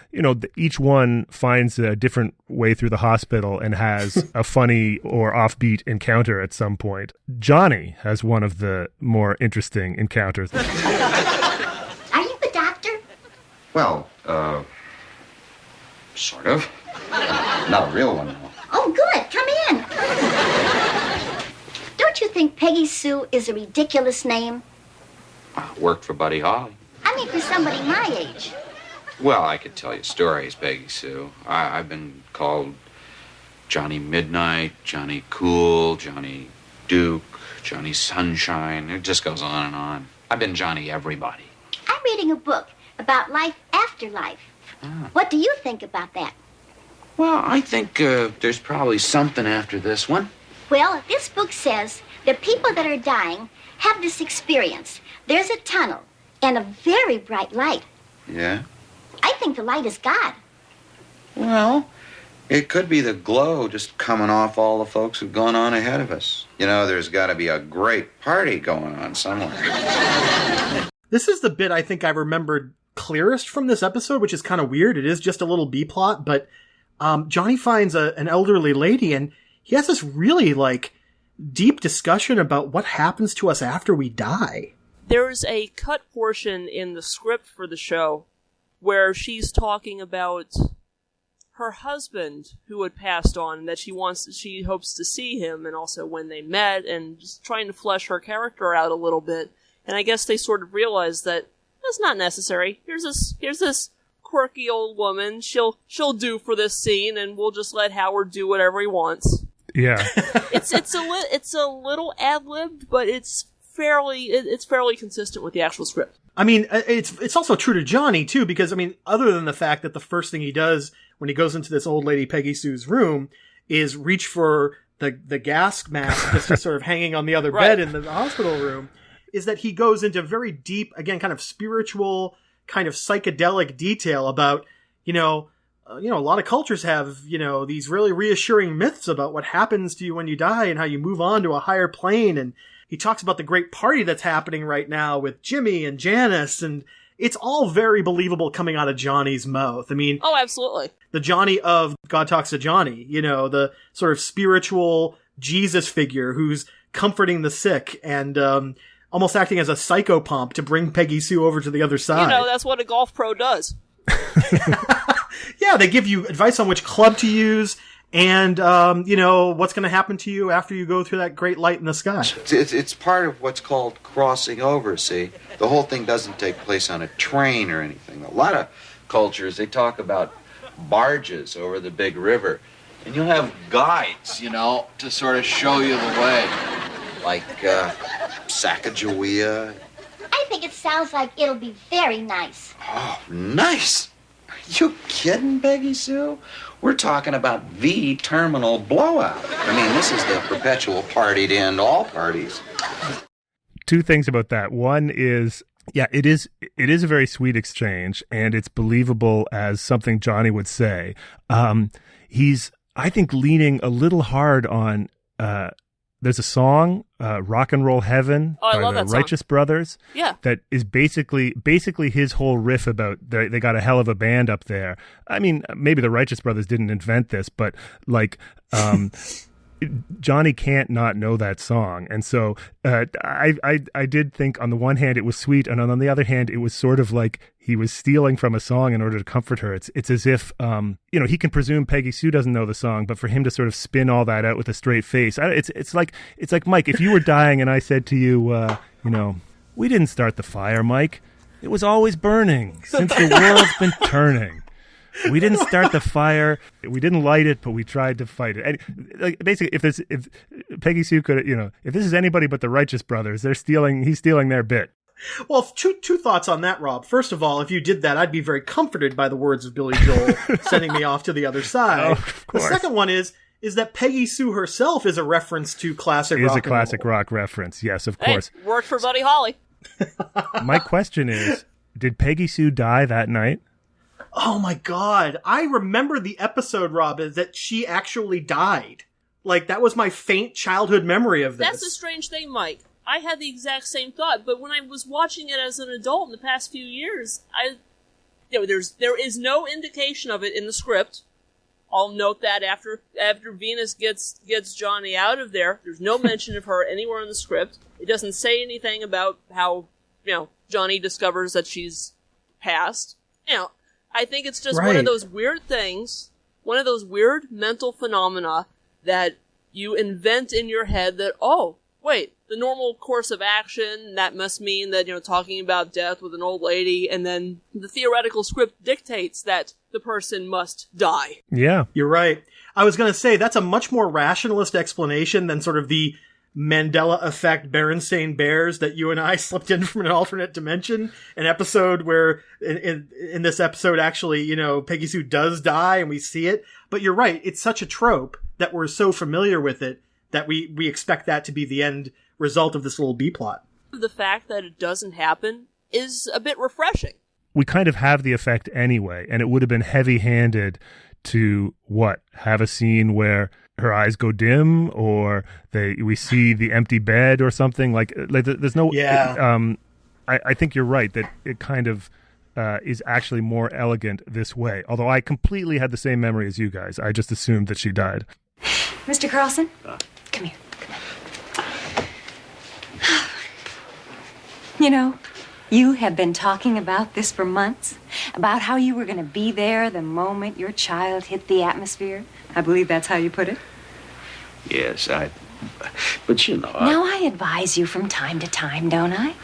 Each one finds a different way through the hospital and has a funny or offbeat encounter at some point. Johnny has one of the more interesting encounters. Are you the doctor? Well, sort of. Not a real one, though. Oh, good. Come again. Don't you think Peggy Sue is a ridiculous name? Worked for Buddy Holly. I mean, for somebody my age. Well, I could tell you stories, Peggy Sue. I've been called Johnny Midnight, Johnny Cool, Johnny Duke, Johnny Sunshine. It just goes on and on. I've been Johnny Everybody. I'm reading a book about life after life. What do you think about that? Well, I think there's probably something after this one. Well, this book says the people that are dying have this experience. There's a tunnel and a very bright light. Yeah? I think the light is God. Well, it could be the glow just coming off all the folks who've gone on ahead of us. You know, there's got to be a great party going on somewhere. This is the bit I think I remembered clearest from this episode, which is kind of weird. It is just a little B-plot, but Johnny finds an elderly lady, and he has this really, deep discussion about what happens to us after we die. There's a cut portion in the script for the show where she's talking about her husband who had passed on, and that she hopes to see him, and also when they met, and just trying to flesh her character out a little bit. And I guess they sort of realized that that's not necessary. Here's this quirky old woman. She'll do for this scene, and we'll just let Howard do whatever he wants. Yeah. It's a little ad-libbed, but it's fairly consistent with the actual script. I mean, it's also true to Johnny, too, because, other than the fact that the first thing he does when he goes into this old lady Peggy Sue's room is reach for the gas mask that's just sort of hanging on the other bed in the hospital room, is that he goes into very deep, again, kind of spiritual, kind of psychedelic detail about, a lot of cultures have, these really reassuring myths about what happens to you when you die and how you move on to a higher plane. And he talks about the great party that's happening right now with Jimmy and Janice, and it's all very believable coming out of Johnny's mouth. Oh, absolutely. The Johnny of God Talks to Johnny, the sort of spiritual Jesus figure who's comforting the sick and almost acting as a psychopomp to bring Peggy Sue over to the other side. That's what a golf pro does. Yeah, they give you advice on which club to use and, what's going to happen to you after you go through that great light in the sky. It's part of what's called crossing over, see? The whole thing doesn't take place on a train or anything. A lot of cultures, they talk about barges over the big river. And you'll have guides, to sort of show you the way. Like, Sacagawea. I think it sounds like it'll be very nice. Oh, nice! Are you kidding, Peggy Sue? We're talking about the terminal blowout. This is the perpetual party to end all parties. Two things about that. One is, it is a very sweet exchange, and it's believable as something Johnny would say. He's, I think, leaning a little hard on, there's a song, Rock and Roll Heaven by the Righteous Brothers. Yeah. That is basically his whole riff about they got a hell of a band up there. Maybe the Righteous Brothers didn't invent this, but Johnny can't not know that song. And so I did think on the one hand it was sweet, and on the other hand it was sort of like he was stealing from a song in order to comfort her. It's as if he can presume Peggy Sue doesn't know the song, but for him to sort of spin all that out with a straight face, it's like Mike, if you were dying and I said to you, we didn't start the fire, Mike. It was always burning since the world's been turning. We didn't start the fire. We didn't light it, but we tried to fight it. And basically, if Peggy Sue could, if this is anybody but the Righteous Brothers, he's stealing their bit. Well, two thoughts on that, Rob. First of all, if you did that, I'd be very comforted by the words of Billy Joel sending me off to the other side. Oh, of course. The second one is that Peggy Sue herself is a reference to classic rock. Is a classic rock reference, yes, of course. Worked for Buddy Holly. My question is, did Peggy Sue die that night? Oh my God. I remember the episode, Rob, that she actually died. That was my faint childhood memory of this. That's a strange thing, Mike. I had the exact same thought, but when I was watching it as an adult in the past few years, there is no indication of it in the script. I'll note that after Venus gets Johnny out of there, there's no mention of her anywhere in the script. It doesn't say anything about how, Johnny discovers that she's passed. I think it's just one of those weird things, one of those weird mental phenomena that you invent in your head that, oh, wait, the normal course of action, that must mean that, talking about death with an old lady, and then the theoretical script dictates that the person must die. Yeah. You're right. I was going to say, that's a much more rationalist explanation than sort of the Mandela effect Berenstain Bears that you and I slipped in from an alternate dimension. An episode where, in this episode, actually, Peggy Sue does die and we see it. But you're right. It's such a trope that we're so familiar with it that we expect that to be the end result of this little B-plot. The fact that it doesn't happen is a bit refreshing. We kind of have the effect anyway, and it would have been heavy-handed to, have a scene where her eyes go dim, or we see the empty bed or something. Like there's no... Yeah. I think you're right, that it kind of is actually more elegant this way. Although I completely had the same memory as you guys. I just assumed that she died. Mr. Carlson, come here. You have been talking about this for months, about how you were going to be there the moment your child hit the atmosphere. I believe that's how you put it. Yes, but Now I advise you from time to time, don't I?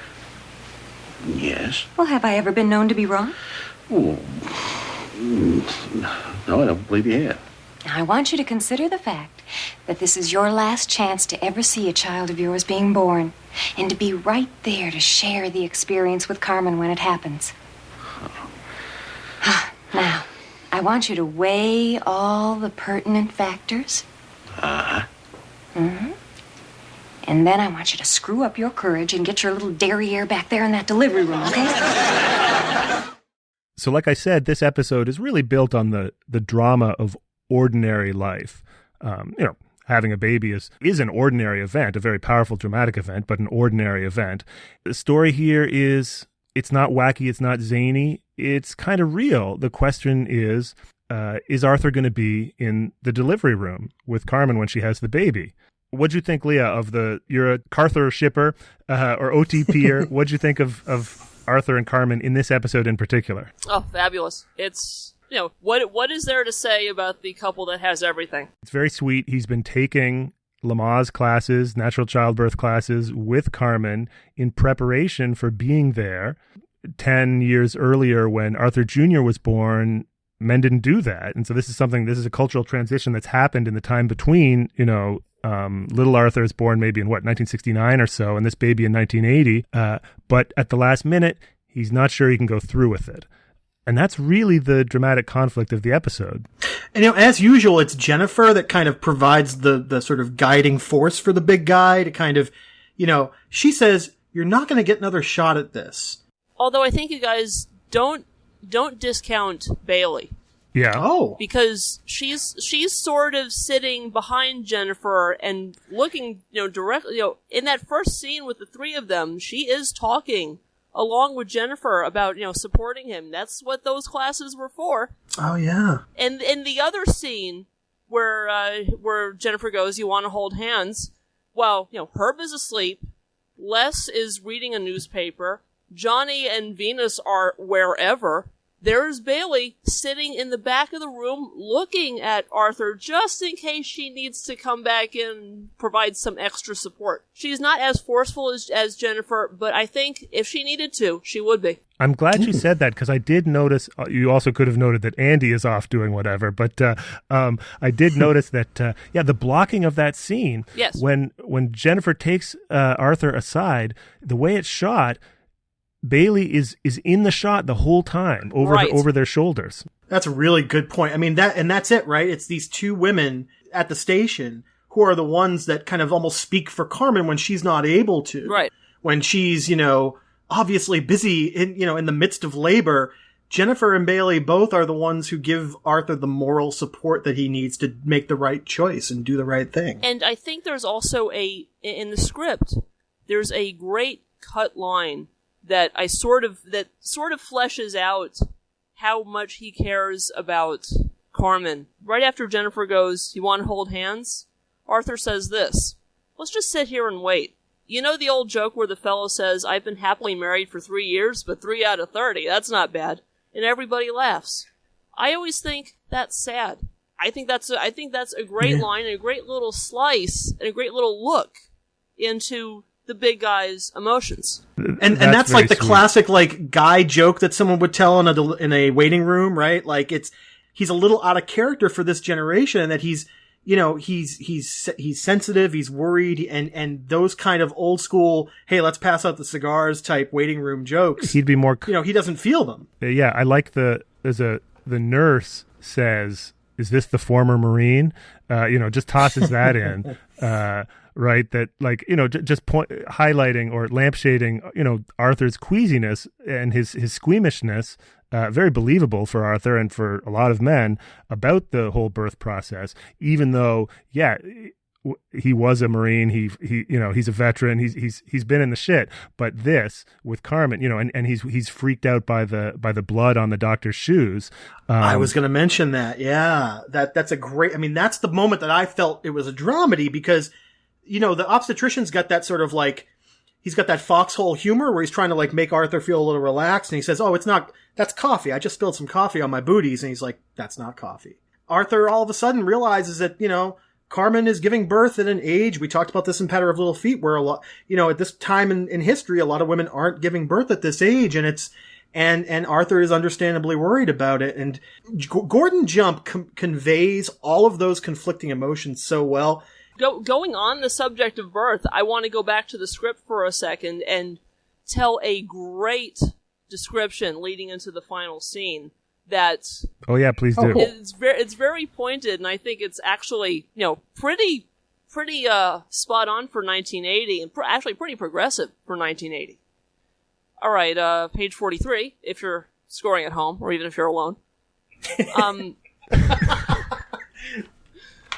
Yes. Well, have I ever been known to be wrong? Oh, no, I don't believe you have. Now, I want you to consider the fact that this is your last chance to ever see a child of yours being born, and to be right there to share the experience with Carmen when it happens. Now, I want you to weigh all the pertinent factors. Mm-hmm. And then I want you to screw up your courage and get your little derriere back there in that delivery room, okay? So like I said, this episode is really built on the drama of ordinary life. Having a baby is an ordinary event, a very powerful dramatic event, but an ordinary event. The story here is, it's not wacky, it's not zany, it's kind of real. The question is Arthur going to be in the delivery room with Carmen when she has the baby? What'd you think, Leah, you're a Carther shipper or OTPer. What'd you think of Arthur and Carmen in this episode in particular? Oh, fabulous. It's, what is there to say about the couple that has everything? It's very sweet. He's been taking Lamaze classes, natural childbirth classes with Carmen in preparation for being there. 10 years earlier, when Arthur Jr. was born, men didn't do that. And so this is a cultural transition that's happened in the time between, little Arthur is born maybe in 1969 or so, and this baby in 1980. But at the last minute, he's not sure he can go through with it. And that's really the dramatic conflict of the episode. And, as usual, it's Jennifer that kind of provides the sort of guiding force for the big guy to kind of, she says, you're not going to get another shot at this. Although I think you guys don't discount Bailey. Yeah. Oh. Because she's sort of sitting behind Jennifer and looking, directly, in that first scene with the three of them, she is talking along with Jennifer about, supporting him. That's what those classes were for. Oh, yeah. And in the other scene where Jennifer goes, you want to hold hands, well, Herb is asleep, Les is reading a newspaper, Johnny and Venus are wherever. There's Bailey sitting in the back of the room looking at Arthur just in case she needs to come back in and provide some extra support. She's not as forceful as Jennifer, but I think if she needed to, she would be. I'm glad you said that, because I did notice, you also could have noted that Andy is off doing whatever, but I did notice that, the blocking of that scene, yes. When Jennifer takes Arthur aside, the way it's shot, Bailey is in the shot the whole time over their shoulders. That's a really good point. I mean, that's it, right? It's these two women at the station who are the ones that kind of almost speak for Carmen when she's not able to. Right. When she's, obviously busy in the midst of labor. Jennifer and Bailey both are the ones who give Arthur the moral support that he needs to make the right choice and do the right thing. And I think there's also in the script, there's a great cut line that sort of fleshes out how much he cares about Carmen. Right after Jennifer goes, "You want to hold hands?" Arthur says this, "Let's just sit here and wait. You know the old joke where the fellow says, 'I've been happily married for 3 years, but 3 out of 30, that's not bad.' And everybody laughs. I always think that's sad. I think that's a great line and a great little slice and a great little look into the big guy's emotions. And that's like the classic like guy joke that someone would tell in a waiting room, right? Like he's a little out of character for this generation, and that he's sensitive, he's worried, and those kind of old school, hey, let's pass out the cigars type waiting room jokes. He'd be more, he doesn't feel them. Yeah, I like the nurse says, "Is this the former Marine?" Just tosses that in. Right, that just highlighting or lampshading, Arthur's queasiness and his squeamishness, very believable for Arthur and for a lot of men about the whole birth process. Even though, he was a Marine, he's a veteran, he's been in the shit. But this with Carmen, and he's freaked out by the blood on the doctor's shoes. I was going to mention that. Yeah, that's a great. I mean, that's the moment that I felt it was a dramedy because. The obstetrician's got that sort of like, he's got that foxhole humor where he's trying to like make Arthur feel a little relaxed. And he says, "Oh, that's coffee. I just spilled some coffee on my booties." And he's like, "That's not coffee." Arthur all of a sudden realizes that, Carmen is giving birth at an age. We talked about this in Patter of Little Feet where a lot, at this time in history, a lot of women aren't giving birth at this age. And and Arthur is understandably worried about it. And Gordon Jump conveys all of those conflicting emotions so well. Going on the subject of birth, I want to go back to the script for a second and tell a great description leading into the final scene that... Oh yeah, please do. It's very pointed, and I think it's actually, pretty spot on for 1980, and actually pretty progressive for 1980. All right, page 43, if you're scoring at home, or even if you're alone.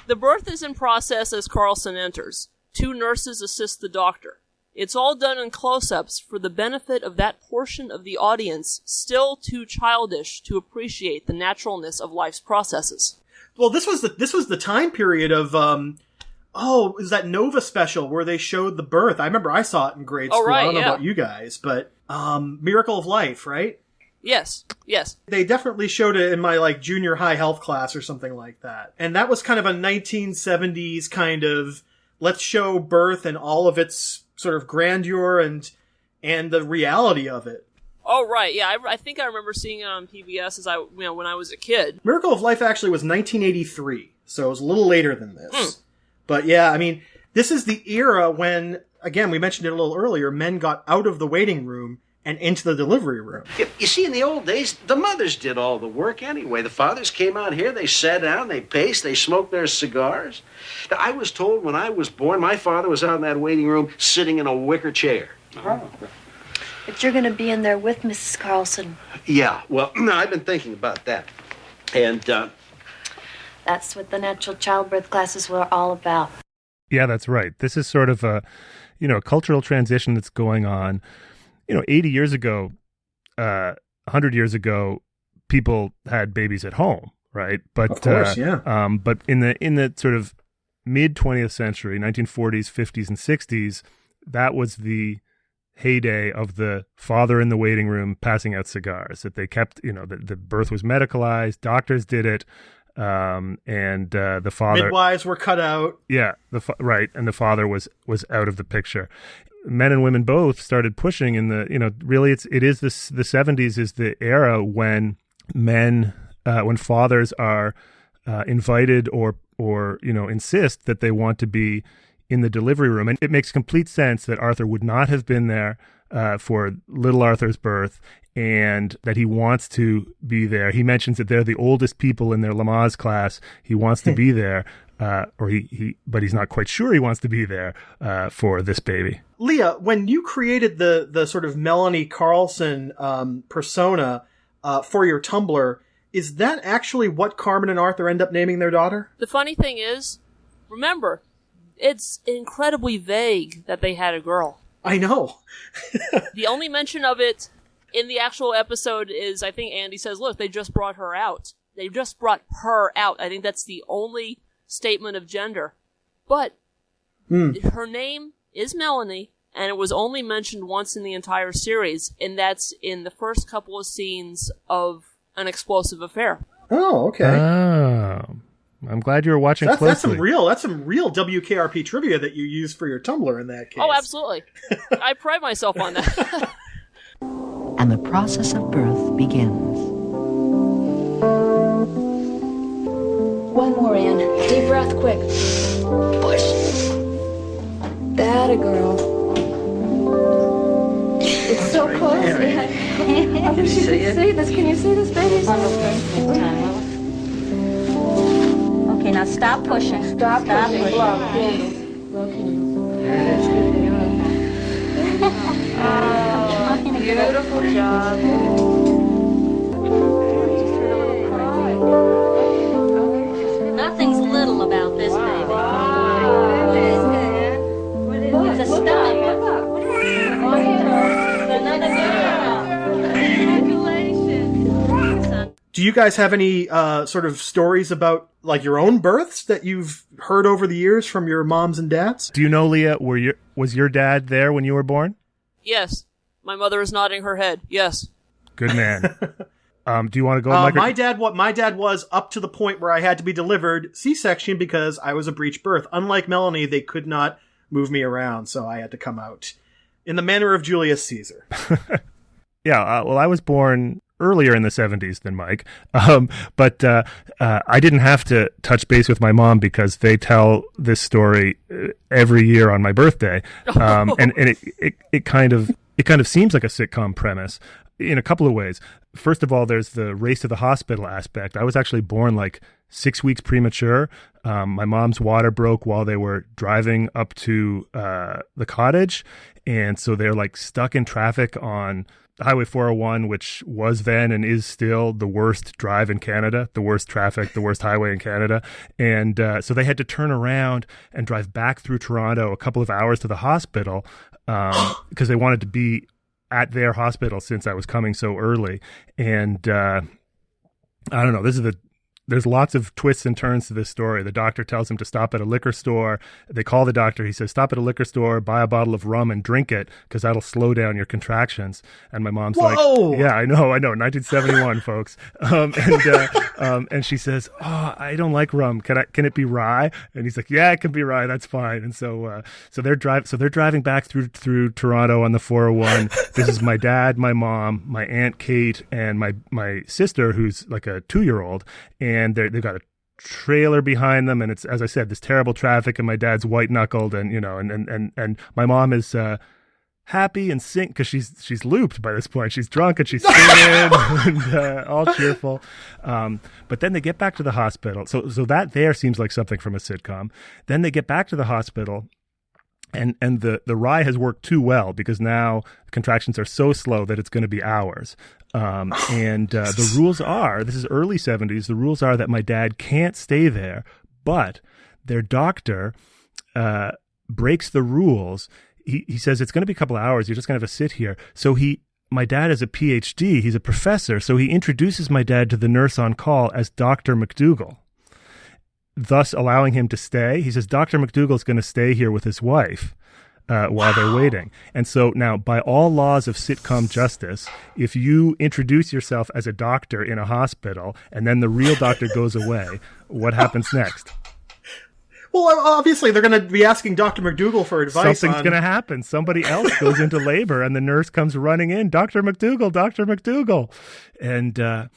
The birth is in process as Carlson enters. 2 nurses assist the doctor. It's all done in close-ups for the benefit of that portion of the audience still too childish to appreciate the naturalness of life's processes. Well, this was the time period of is that Nova special where they showed the birth? I remember I saw it in grade school. Right, I don't know about you guys, but Miracle of Life, right? Yes. They definitely showed it in my like junior high health class or something like that. And that was kind of a 1970s kind of let's show birth and all of its sort of grandeur and the reality of it. Oh, right. Yeah, I think I remember seeing it on PBS when I was a kid. Miracle of Life actually was 1983, so it was a little later than this. But yeah, I mean, this is the era when, again, we mentioned it a little earlier, men got out of the waiting room and into the delivery room. You see, in the old days, the mothers did all the work anyway. The fathers came out here, they sat down, they paced, they smoked their cigars. Now, I was told when I was born, my father was out in that waiting room sitting in a wicker chair. Oh. But you're going to be in there with Mrs. Carlson. Yeah, well, I've been thinking about that. And, That's what the natural childbirth classes were all about. Yeah, that's right. This is sort of a cultural transition that's going on. 80 years ago, 100 years ago, people had babies at home, right? But of course, yeah. But in the sort of mid 20th century, 1940s, 50s, and 60s, that was the heyday of the father in the waiting room passing out cigars. That they kept, the birth was medicalized, doctors did it, and the father, midwives were cut out. Yeah, right, and the father was out of the picture. Men and women both started pushing in the, really it is the 70s is the era when men, when fathers are invited or insist that they want to be in the delivery room. And it makes complete sense that Arthur would not have been there for little Arthur's birth, and that he wants to be there. He mentions that they're the oldest people in their Lamaze class. He wants to be there. But he's not quite sure he wants to be there for this baby. Leah, when you created the sort of Melanie Carlson persona for your Tumblr, is that actually what Carmen and Arthur end up naming their daughter? The funny thing is, remember, it's incredibly vague that they had a girl. I know. The only mention of it in the actual episode is, I think Andy says, look, they just brought her out. They just brought her out. I think that's the only statement of gender. But her name is Melanie, and it was only mentioned once in the entire series, and that's in the first couple of scenes of An Explosive Affair. Oh, okay. Oh. I'm glad you were watching That's closely. that's some real WKRP trivia that you use for your Tumblr in that case. Oh, absolutely. I pride myself on that. And the process of birth begins. One more, Ann. Deep breath, quick. Push. That a girl. It's so close. I wish you could see this. Can you see this, baby? Okay, now stop pushing. Stop pushing. Blow candles. Beautiful job. Nothing's little about this baby. It's a stomach. Another girl. Do you guys have any sort of stories about like your own births that you've heard over the years from your moms and dads? Do you know, Leah, was your dad there when you were born? Yes. My mother is nodding her head. Yes. Good man. Do you want to go? My dad was up to the point where I had to be delivered C-section because I was a breech birth. Unlike Melanie, they could not move me around, so I had to come out in the manner of Julius Caesar. Yeah, well, I was born earlier in the 70s than Mike, but I didn't have to touch base with my mom because they tell this story every year on my birthday, and it kind of seems like a sitcom premise in a couple of ways. First of all, there's the race to the hospital aspect. I was actually born like 6 weeks premature. My mom's water broke while they were driving up to the cottage, and so they're like stuck in traffic on Highway 401, which was then and is still the worst drive in Canada, the worst traffic, the worst highway in Canada. And so they had to turn around and drive back through Toronto a couple of hours to the hospital because they wanted to be at their hospital since I was coming so early. And I don't know, there's lots of twists and turns to this story. The doctor tells him to stop at a liquor store. They call the doctor. He says, stop at a liquor store, buy a bottle of rum and drink it because that'll slow down your contractions. And my mom's like, yeah, I know, 1971, folks. And she says, oh, I don't like rum. Can it be rye? And he's like, yeah, it can be rye. That's fine. And so they're driving back through Toronto on the 401. This is my dad, my mom, my Aunt Kate, and my sister, who's like a 2-year-old. And they've got a trailer behind them, and it's, as I said, this terrible traffic, and my dad's white knuckled, and and my mom is happy and sing because she's looped by this point. She's drunk and she's singing and all cheerful. But then they get back to the hospital. So that there seems like something from a sitcom. Then they get back to the hospital. And the rye has worked too well because now contractions are so slow that it's going to be hours. The rules are, this is early 70s, the rules are that my dad can't stay there, but their doctor breaks the rules. He says it's going to be a couple of hours, you're just going to have to sit here. So my dad is a PhD, he's a professor, so he introduces my dad to the nurse on call as Dr. McDougall, thus allowing him to stay. He says Dr. McDougall's going to stay here with his wife while they're waiting. And so now, by all laws of sitcom justice, if you introduce yourself as a doctor in a hospital and then the real doctor goes away, what happens next? Well, obviously, they're going to be asking Dr. McDougall for advice. Something's going to happen. Somebody else goes into labor and the nurse comes running in, Dr. McDougall, Dr. McDougall. And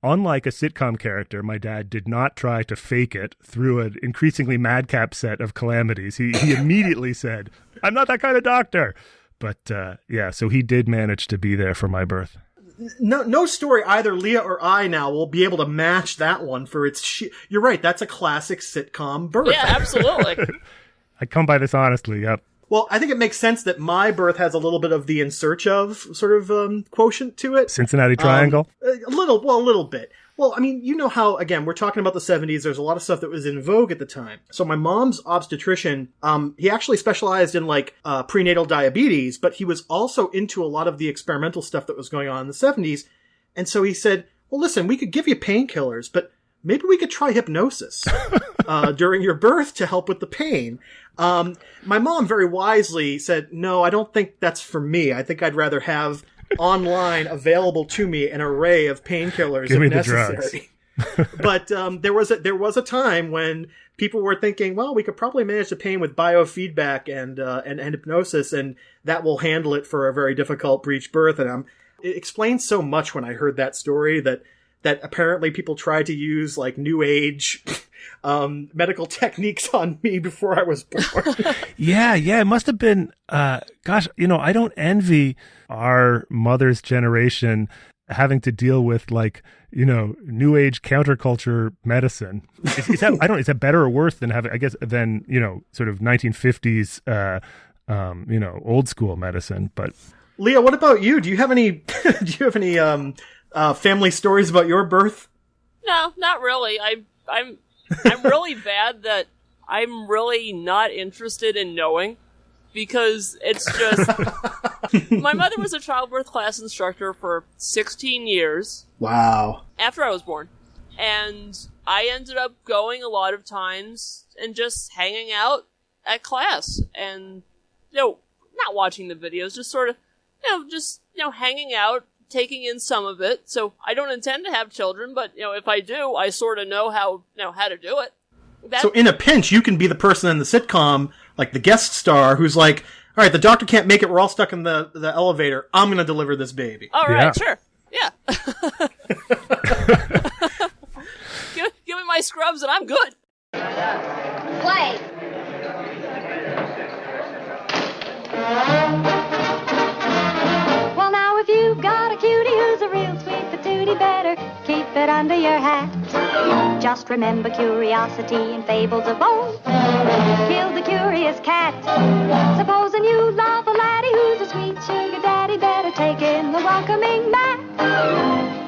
unlike a sitcom character, my dad did not try to fake it through an increasingly madcap set of calamities. He immediately said, I'm not that kind of doctor. But so he did manage to be there for my birth. No story either Leah or I now will be able to match that one for its You're right, that's a classic sitcom birth. Yeah, absolutely. I come by this honestly, yep. Well, I think it makes sense that my birth has a little bit of the in search of sort of quotient to it. Cincinnati Triangle? A little bit. Well, I mean, you know how, again, we're talking about the 70s. There's a lot of stuff that was in vogue at the time. So my mom's obstetrician, he actually specialized in like prenatal diabetes, but he was also into a lot of the experimental stuff that was going on in the 70s. And so he said, well, listen, we could give you painkillers, but maybe we could try hypnosis during your birth to help with the pain. My mom very wisely said, no, I don't think that's for me. I think I'd rather have online available to me an array of painkillers if necessary. Drugs. But there was a time when people were thinking, well, we could probably manage the pain with biofeedback and hypnosis, and that will handle it for a very difficult breech birth. And it explains so much when I heard that story that apparently people tried to use like new age medical techniques on me before I was born. Yeah, it must have been, gosh, I don't envy our mother's generation having to deal with like, new age counterculture medicine. Is that better or worse than having, I guess, than, sort of 1950s, old school medicine? But Leah, what about you? Do you have any, family stories about your birth? No, not really. I'm really bad that I'm really not interested in knowing, because it's just my mother was a childbirth class instructor for 16 years. Wow. After I was born. And I ended up going a lot of times and just hanging out at class and, not watching the videos, just sort of, hanging out, taking in some of it. So I don't intend to have children, but, if I do, I sort of know how to do it. So in a pinch, you can be the person in the sitcom, like the guest star, who's like, all right, the doctor can't make it. We're all stuck in the elevator. I'm going to deliver this baby. All right, sure. Yeah. give me my scrubs and I'm good. Play. Well, now if you've got a cutie who's a real sweet patootie, better keep it under your hat. Just remember curiosity and fables of old killed the curious cat. Supposing you love a laddie who's a sweet sugar daddy, better take in the welcoming mat.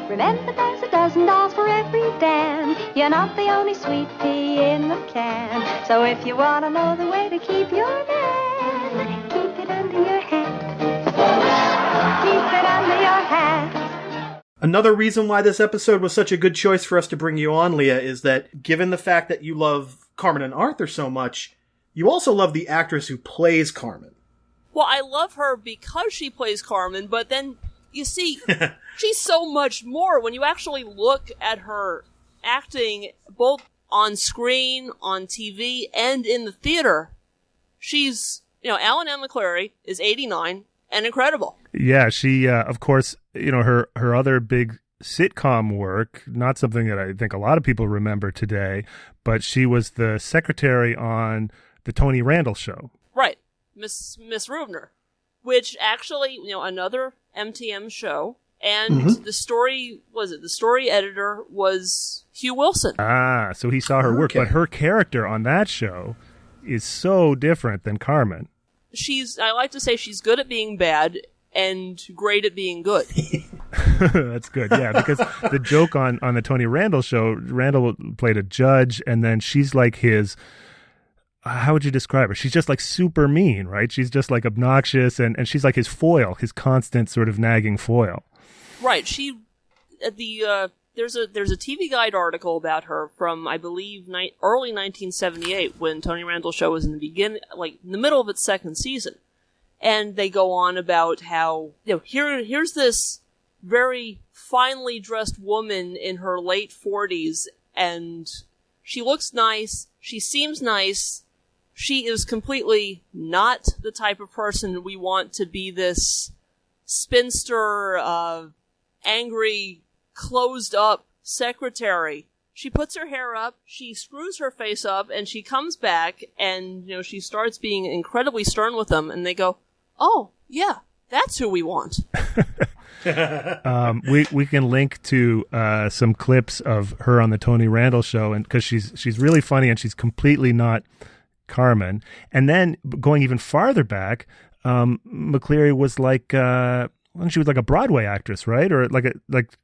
Remember there's a dozen dolls for every dam. You're not the only sweet pea in the can. So if you want to know the way to keep your man, keep it under your hat. Keep it under your hat. Another reason why this episode was such a good choice for us to bring you on, Leah, is that given the fact that you love Carmen and Arthur so much, you also love the actress who plays Carmen. Well, I love her because she plays Carmen, but then, you see, she's so much more. When you actually look at her acting, both on screen, on TV, and in the theater, she's, Alan M. McCleary is 89 and incredible. Yeah, she, of course, her other big sitcom work, not something that I think a lot of people remember today, but she was the secretary on the Tony Randall Show. Right, Miss Rubner, which actually, another MTM show, and the story editor was Hugh Wilson. Ah, so he saw her work, but her character on that show is so different than Carmen. I like to say she's good at being bad and great at being good. That's good, yeah, because the joke on the Tony Randall Show, Randall played a judge, and then she's like his, how would you describe her? She's just like super mean, right? She's just like obnoxious, and she's like his foil, his constant sort of nagging foil. Right, there's a TV Guide article about her from, I believe, early 1978, when Tony Randall Show was in the middle of its second season. And they go on about how, here's this very finely dressed woman in her late 40s, and she looks nice, she seems nice, she is completely not the type of person we want to be this spinster, angry, closed up secretary. She puts her hair up, she screws her face up, and she comes back, and, she starts being incredibly stern with them, and they go, oh, yeah, that's who we want. We can link to some clips of her on the Tony Randall Show, and because she's really funny and she's completely not Carmen. And then going even farther back, McCleary was like she was like a Broadway actress, right? Or like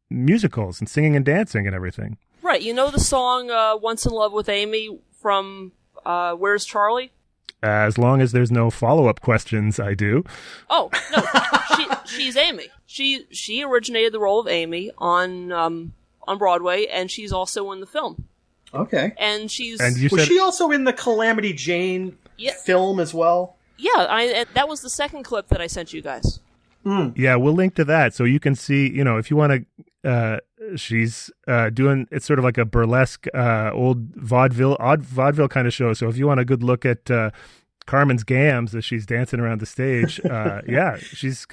musicals and singing and dancing and everything. Right. You know the song "Once in Love with Amy" from Where's Charlie? As long as there's no follow-up questions, I do. Oh, no. She's Amy. She originated the role of Amy on Broadway, and she's also in the film. Okay. And was she also in the Calamity Jane film as well? Yeah, that was the second clip that I sent you guys. Yeah, we'll link to that so you can see, if you want to she's doing, it's sort of like a burlesque old vaudeville kind of show. So if you want a good look at Carmen's gams as she's dancing around the stage, yeah, she's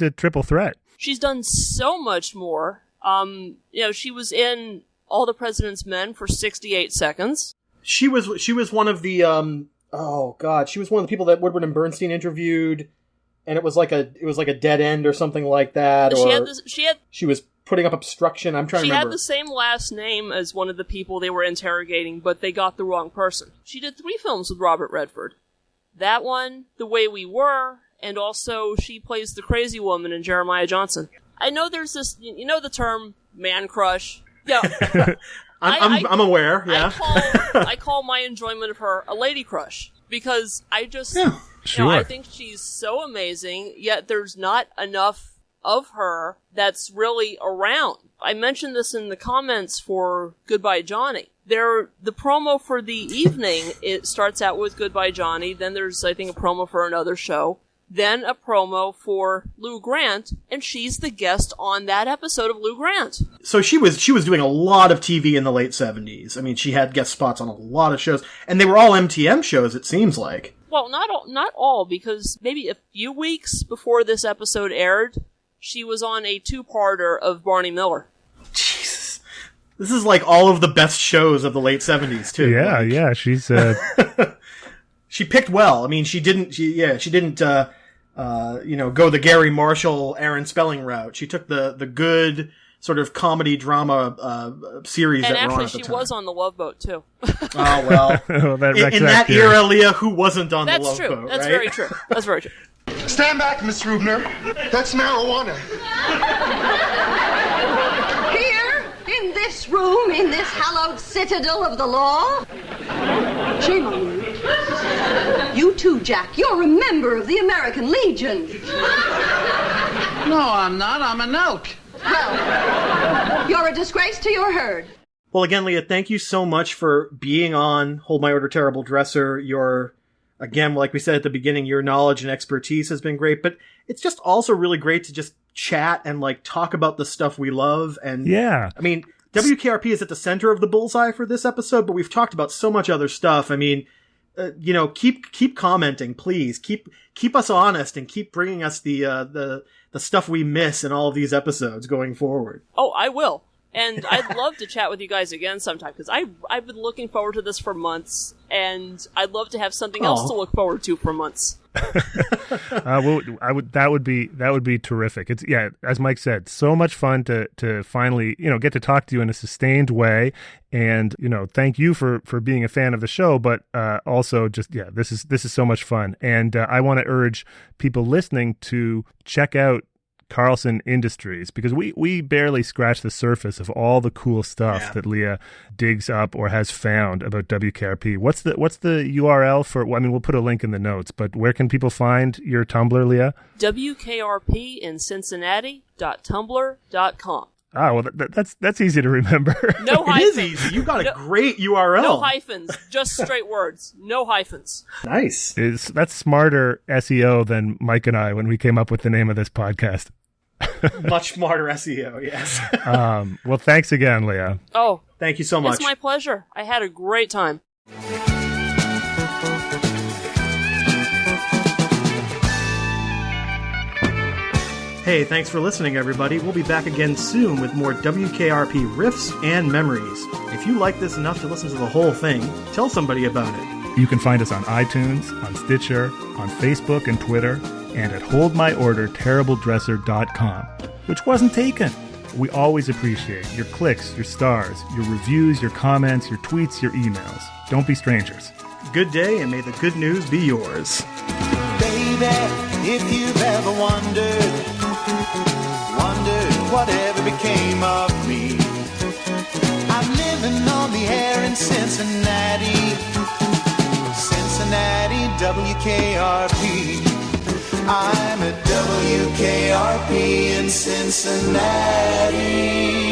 a triple threat. She's done so much more. She was in All the President's Men for 68 seconds. She was one of the she was one of the people that Woodward and Bernstein interviewed, and it was like a dead end or something like that. She was putting up obstruction. I'm trying to remember. She had the same last name as one of the people they were interrogating, but they got the wrong person. She did 3 films with Robert Redford. That one, The Way We Were, and also she plays the crazy woman in Jeremiah Johnson. I know there's this, the term man crush. Yeah. I'm aware, yeah. I call my enjoyment of her a lady crush, because I just, I think she's so amazing, yet there's not enough of her that's really around. I mentioned this in the comments for Goodbye Johnny. The promo for the evening, it starts out with Goodbye Johnny, then there's, I think, a promo for another show, then a promo for Lou Grant, and she's the guest on that episode of Lou Grant. So she was doing a lot of TV in the late 70s. I mean, she had guest spots on a lot of shows, and they were all MTM shows, it seems like. Well, not all, because maybe a few weeks before this episode aired, she was on a 2-parter of Barney Miller. Jesus. This is like all of the best shows of the late 70s, too. Yeah, she's... She picked well. I mean, she didn't go the Gary Marshall, Aaron Spelling route. She took the good sort of comedy drama series that were on at the time. And actually, she was on The Love Boat, too. Oh, well. in that era, Leah, who wasn't on The Love Boat, That's right? very true. That's very true. Stand back, Miss Rubner. That's marijuana. Here, in this room, in this hallowed citadel of the law. Shame on you. You too, Jack. You're a member of the American Legion. No, I'm not. I'm an elk. Well, you're a disgrace to your herd. Well, again, Leah, thank you so much for being on Hold My Order Terrible Dresser. Again, like we said at the beginning, your knowledge and expertise has been great, but it's just also really great to just chat and talk about the stuff we love. And yeah, I mean, WKRP is at the center of the bullseye for this episode, but we've talked about so much other stuff. I mean, keep commenting, please. Keep us honest and keep bringing us the stuff we miss in all of these episodes going forward. Oh, I will. And I'd love to chat with you guys again sometime, because I've been looking forward to this for months, and I'd love to have something else to look forward to for months. That would be terrific. It's, as Mike said, so much fun to finally, get to talk to you in a sustained way. And, thank you for being a fan of the show, but also just, this is so much fun. And I want to urge people listening to check out Carlson Industries, because we barely scratch the surface of all the cool stuff that Leah digs up or has found about WKRP. What's the URL for? I mean, we'll put a link in the notes, but where can people find your Tumblr, Leah? WKRP in Cincinnati.tumblr.com. Ah, well, that's easy to remember. No hyphens. It is easy. You got a great URL. No hyphens. Just straight words. No hyphens. Nice. That's smarter SEO than Mike and I when we came up with the name of this podcast. Much smarter SEO, yes. Well, thanks again, Leah. Oh, thank you so much. It's my pleasure. I had a great time. Hey, thanks for listening, everybody. We'll be back again soon with more WKRP riffs and memories. If you like this enough to listen to the whole thing, tell somebody about it. You can find us on iTunes, on Stitcher, on Facebook and Twitter, and at holdmyorderterribledresser.com, which wasn't taken. We always appreciate your clicks, your stars, your reviews, your comments, your tweets, your emails. Don't be strangers. Good day, and may the good news be yours. Baby, if you've ever wondered whatever became of me, I'm living on the air in Cincinnati, WKRP. I'm at WKRP in Cincinnati.